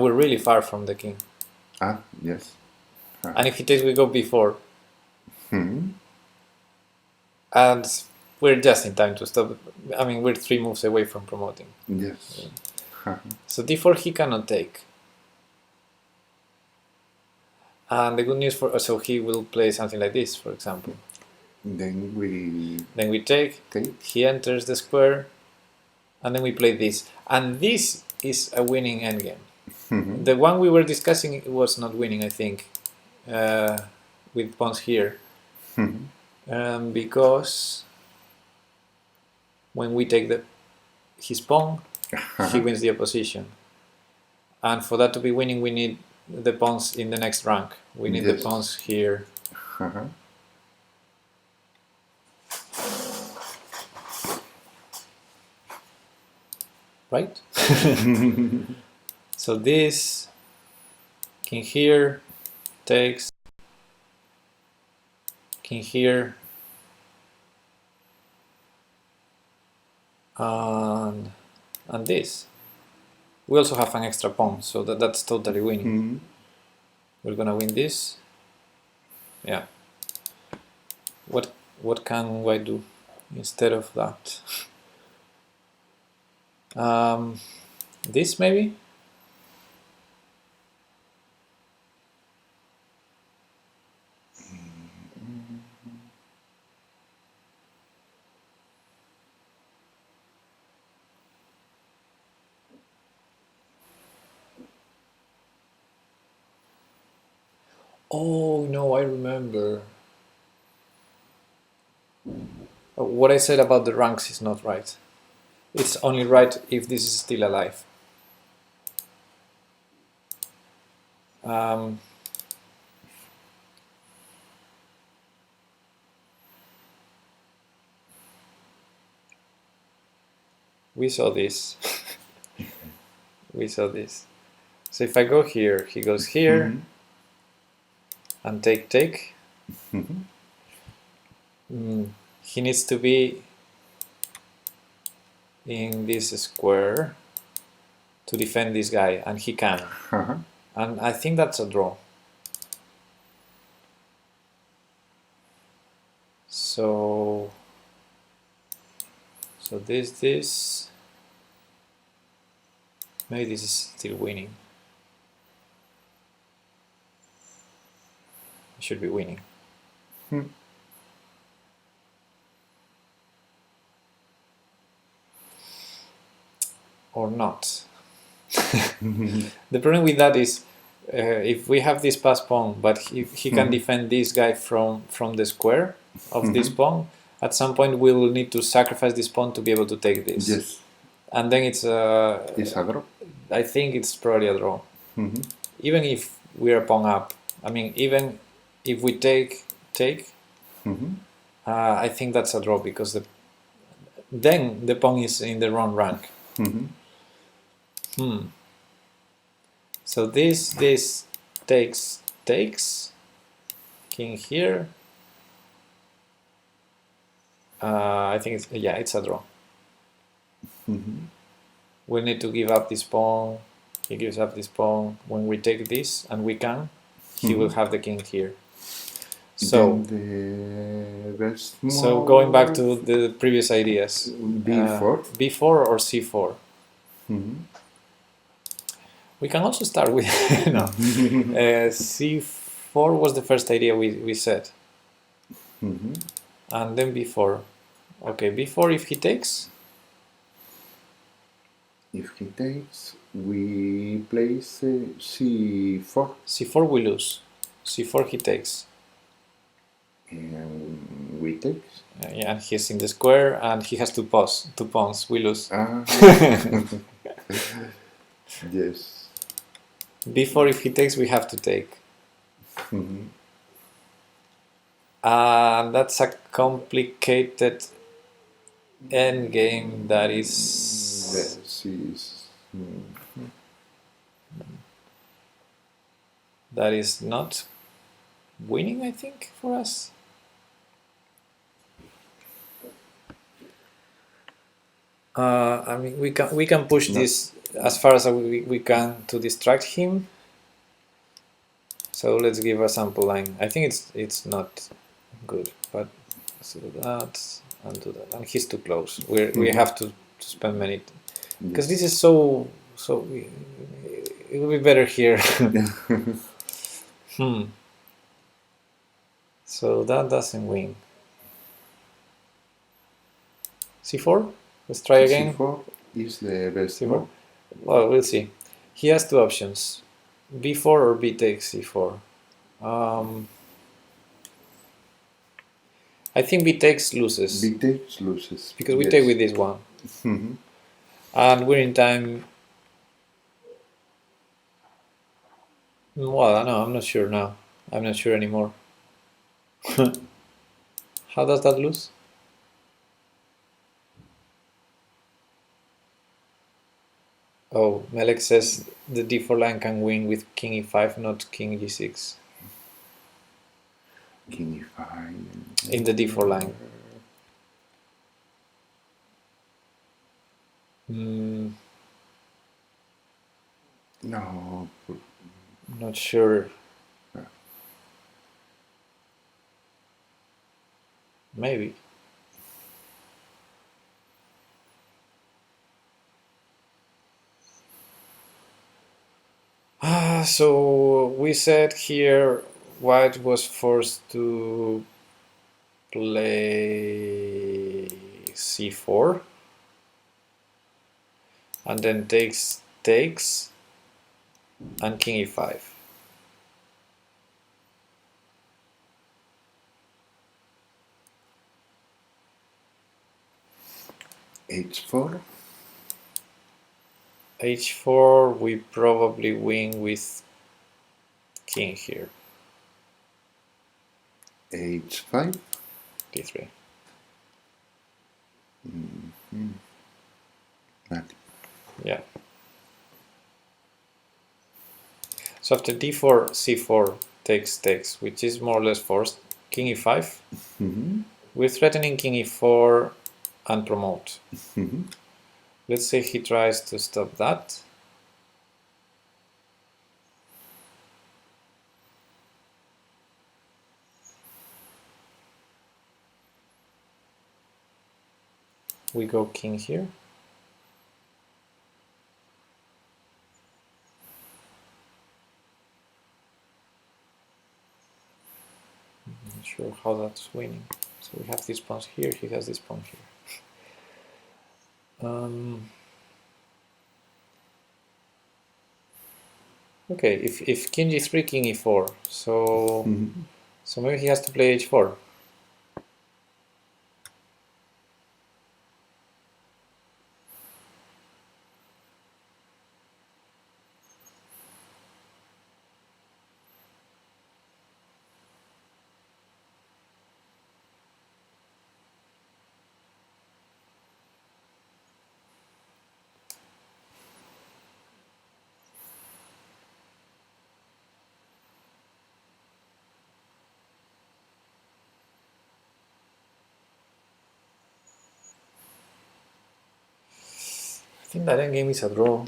Speaker 1: we're really far from the king.
Speaker 2: Yes.
Speaker 1: And if he takes, we go b4, and we're just in time to stop. I mean, we're 3 moves away from promoting.
Speaker 2: Yes.
Speaker 1: So d4 he cannot take. And the good news so he will play something like this, for example.
Speaker 2: Then we
Speaker 1: take. He enters the square, and then we play this. And this is a winning endgame. The one we were discussing was not winning, I think, with pawns here, because when we take his pawn, he wins the opposition. And for that to be winning, we need the pawns in the next rank. We need the pawns here. Right? So this king here takes, king here, and this. We also have an extra pawn, so that's totally winning. We're gonna win this. Yeah. What can white do instead of that? This maybe? Oh no, I remember. What I said about the ranks is not right. It's only right if this is still alive. We saw this. We saw this. So if I go here, he goes here, and take. He needs to be in this square to defend this guy, and he can. And I think that's a draw. So this maybe this is still winning. It should be winning. Or not. The problem with that is if we have this pass pawn, but he can defend this guy from the square of this pawn, at some point we will need to sacrifice this pawn to be able to take this.
Speaker 2: Yes.
Speaker 1: And then it's
Speaker 2: a draw?
Speaker 1: I think it's probably a draw. Even if we're pawn up, I mean, even if we take, I think that's a draw because then the pawn is in the wrong rank. So this takes, king here. I think it's a draw. We need to give up this pawn. He gives up this pawn. When we take this, and we can, he will have the king here. So so going back to the previous ideas,
Speaker 2: b4,
Speaker 1: b4 or c4. We can also start with no. C4 was the first idea we said, and then b4. Okay, b4 if he takes.
Speaker 2: If he takes, we place c4.
Speaker 1: C4 we lose. C4 he takes.
Speaker 2: And we take.
Speaker 1: Yeah, and he's in the square, and he has two pawns. We lose.
Speaker 2: Yes.
Speaker 1: B4 if he takes, we have to take. That's a complicated endgame that is. That is not winning, I think, for us. I mean, we can push this as far as we can to distract him. So let's give a sample line. I think it's not good, but let's do that and do that. And he's too close. We have to spend many, because this is so. It will be better here. So that doesn't win. C4. Let's try again.
Speaker 2: C4 is the best.
Speaker 1: C4. Well, we'll see. He has two options: B4 or B takes C4. I think B takes loses.
Speaker 2: B takes loses
Speaker 1: because we take with this one, and we're in time. Well, no, I'm not sure now. I'm not sure anymore. How does that lose? Oh, Melek says the d4 line can win with king e5, not king g6.
Speaker 2: King e5.
Speaker 1: In the d4 line.
Speaker 2: No.
Speaker 1: Not sure. Maybe. So we said here White was forced to play c4 and then takes and king e5.
Speaker 2: H4.
Speaker 1: H4, we probably win with king here.
Speaker 2: H5.
Speaker 1: D3. Yeah. So after d4, c4 takes, which is more or less forced. King e5. We're threatening king e4 and promote. Let's say he tries to stop that. We go king here. I'm not sure how that's winning. So we have these pawns here, he has this pawn here. Okay, if king g3, king e4, so so maybe he has to play h4. I think that endgame is a draw.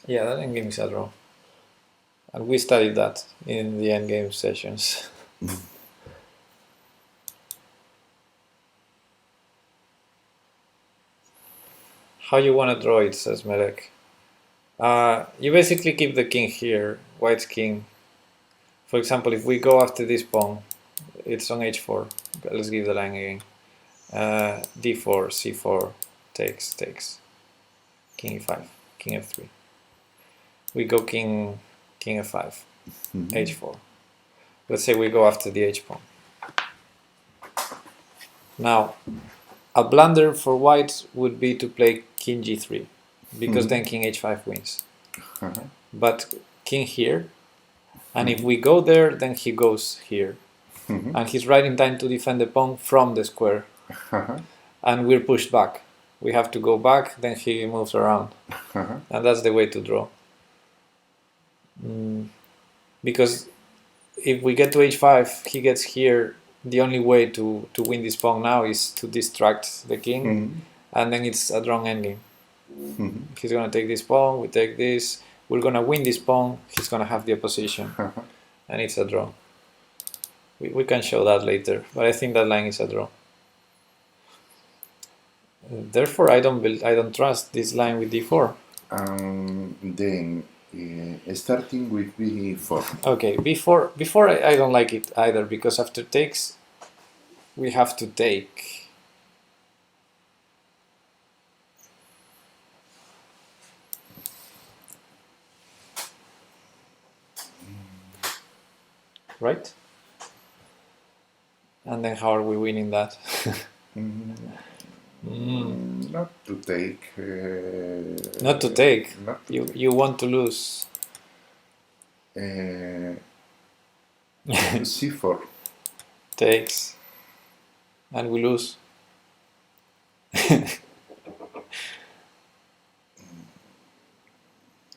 Speaker 1: Yeah, that endgame is a draw. And we studied that in the endgame sessions. How you want to draw it, says Melek. You basically keep the king here, white's king. For example, if we go after this pawn, it's on h4. Let's give the line again. d4, c4, takes, king e5, king f3. We go king f5, h4. Let's say we go after the h pawn. Now, a blunder for white would be to play king g3, because then king h5 wins. But king here, and if we go there, then he goes here. And he's right in time to defend the pawn from the square. And we're pushed back. We have to go back, then he moves around. And that's the way to draw. Because if we get to h5, he gets here. The only way to win this pawn now is to distract the king, and then it's a drawn endgame. He's going to take this pawn, we take this, we're going to win this pawn, he's going to have the opposition, and it's a draw. We can show that later, but I think that line is a draw. Therefore, I don't trust this line with d4.
Speaker 2: Then starting with b4.
Speaker 1: Okay, before I don't like it either, because after takes we have to take. Right? And then how are we winning that?
Speaker 2: Not to take.
Speaker 1: Not to take.
Speaker 2: Not to
Speaker 1: You want to lose.
Speaker 2: c4.
Speaker 1: Takes. And we lose.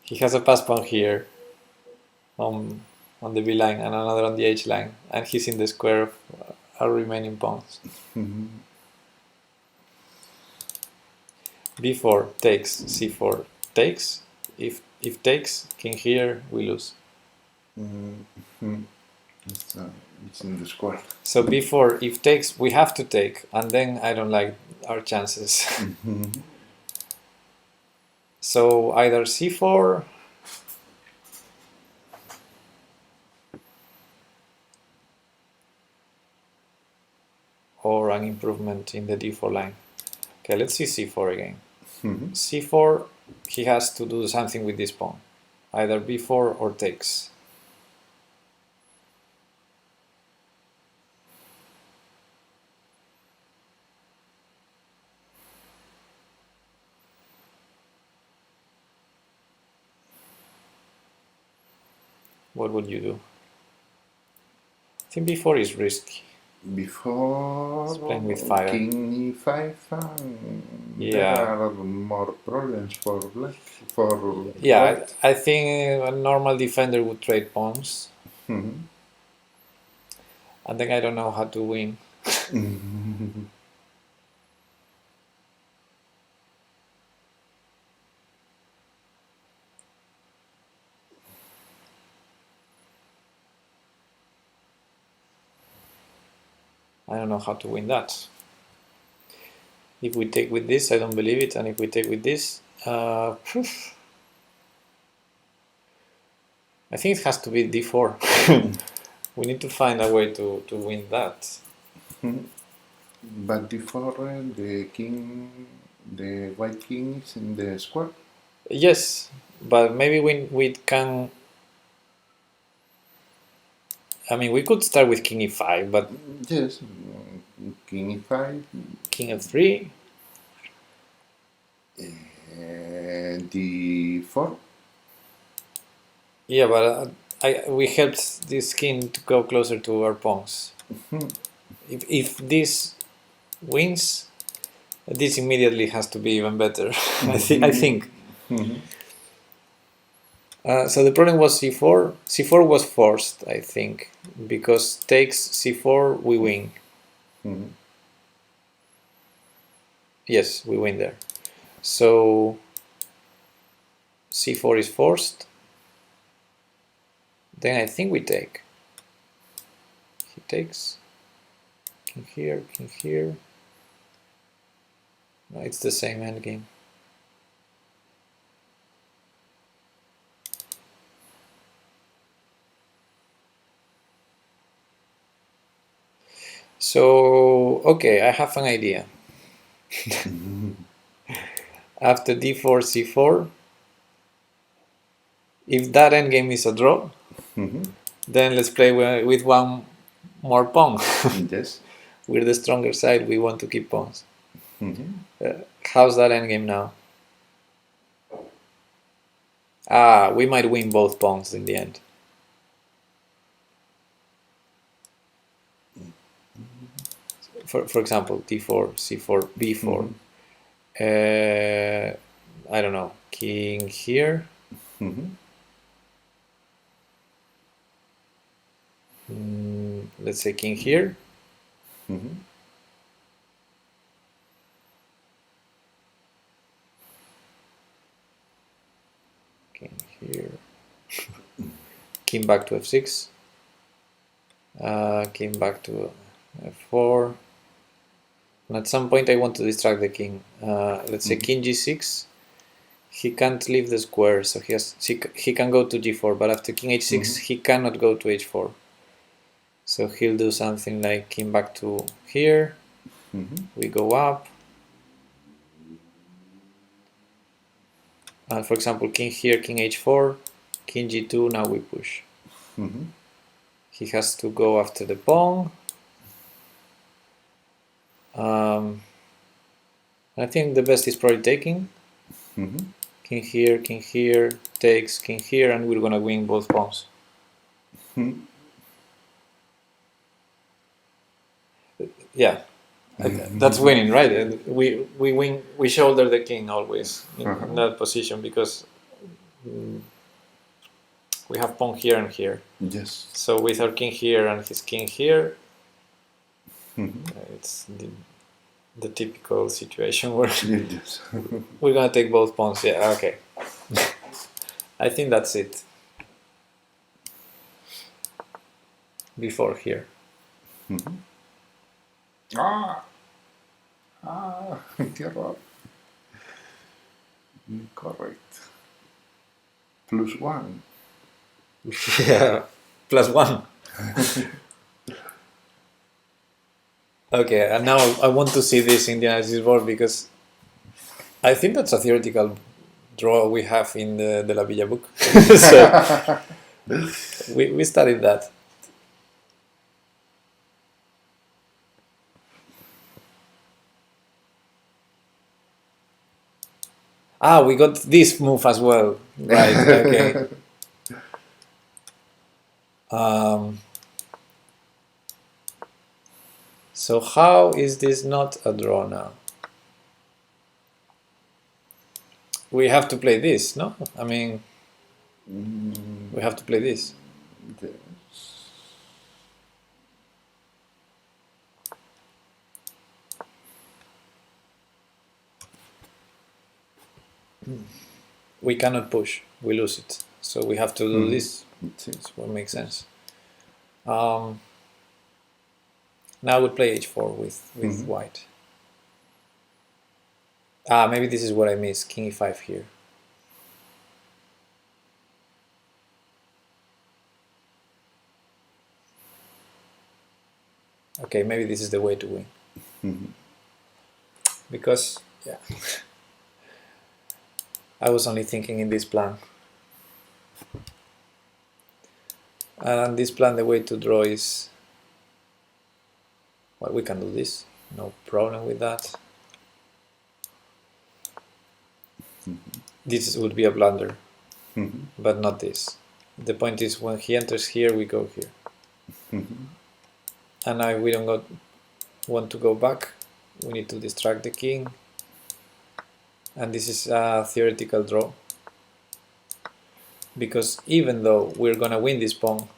Speaker 1: He has a pass pawn here on the B line and another on the H line, and he's in the square of our remaining pawns. B4 takes, C4 takes. If takes, king here, we lose.
Speaker 2: It's in the square.
Speaker 1: So B4, if takes, we have to take, and then I don't like our chances. So either C4 or an improvement in the D4 line. Okay, let's see C4 again. C4, he has to do something with this pawn, either B4 or takes. What would you do? I think B4 is risky.
Speaker 2: Before
Speaker 1: playing with fire.
Speaker 2: king e5,
Speaker 1: Yeah.
Speaker 2: there are more problems for black. For
Speaker 1: Yeah,
Speaker 2: white.
Speaker 1: I think a normal defender would trade pawns. and then I don't know how to win. I don't know how to win that. If we take with this, I don't believe it, and if we take with this, I think it has to be d4. We need to find a way to win that.
Speaker 2: But before the white king is in the square.
Speaker 1: Yes, but maybe we can. I mean, we could start with king e5, but
Speaker 2: Yes, king e5,
Speaker 1: king f3.
Speaker 2: d4.
Speaker 1: Yeah, but we helped this king to go closer to our pawns. If this wins, this immediately has to be even better. I think. So the problem was c4. c4 was forced, I think, because takes c4, we win. Yes, we win there. So c4 is forced. Then I think we take. He takes. King here, king here. No, it's the same endgame. So, okay, I have an idea. After d4, c4, if that endgame is a draw, then let's play with one more pawn.
Speaker 2: Yes.
Speaker 1: We're the stronger side, we want to keep pawns. How's that endgame now? We might win both pawns in the end. For example, d4, c4, b4. I don't know, king here. Let's say king here. King here. King back to f6. King back to f4. And at some point I want to distract the king. Let's say king g6. He can't leave the square, so he can go to g4, but after king h6 he cannot go to h4. So he'll do something like king back to here. We go up. And for example, king here, king h4, king g2, now we push. He has to go after the pawn. I think the best is probably taking. King here, takes, king here, and we're gonna win both pawns. Yeah, that's winning, right? And we win. We shoulder the king always in that position because we have pawn here and here.
Speaker 2: Yes.
Speaker 1: So with our king here and his king here, it's the typical situation where
Speaker 2: Yes.
Speaker 1: we're gonna take both pawns. Yeah, okay. I think that's it. Before here.
Speaker 2: Error. Incorrect. +1.
Speaker 1: Yeah, +1. Okay, and now I want to see this in the analysis board because I think that's a theoretical draw we have in the De La Villa book. So we studied that. We got this move as well. Right, okay. So how is this not a draw now? We have to play this, no? I mean, we have to play this.
Speaker 2: Yes.
Speaker 1: we cannot push, we lose it. So we have to do this. That's what makes sense. Now I would play h4 with white. Maybe this is what I missed, king e5 here. Okay, maybe this is the way to win. Because, yeah, I was only thinking in this plan. And this plan, the way to draw is, well, we can do this, no problem with that. This would be a blunder, but not this. The point is, when he enters here, we go here. And now we don't want to go back. We need to distract the king. And this is a theoretical draw. Because even though we're going to win this pawn,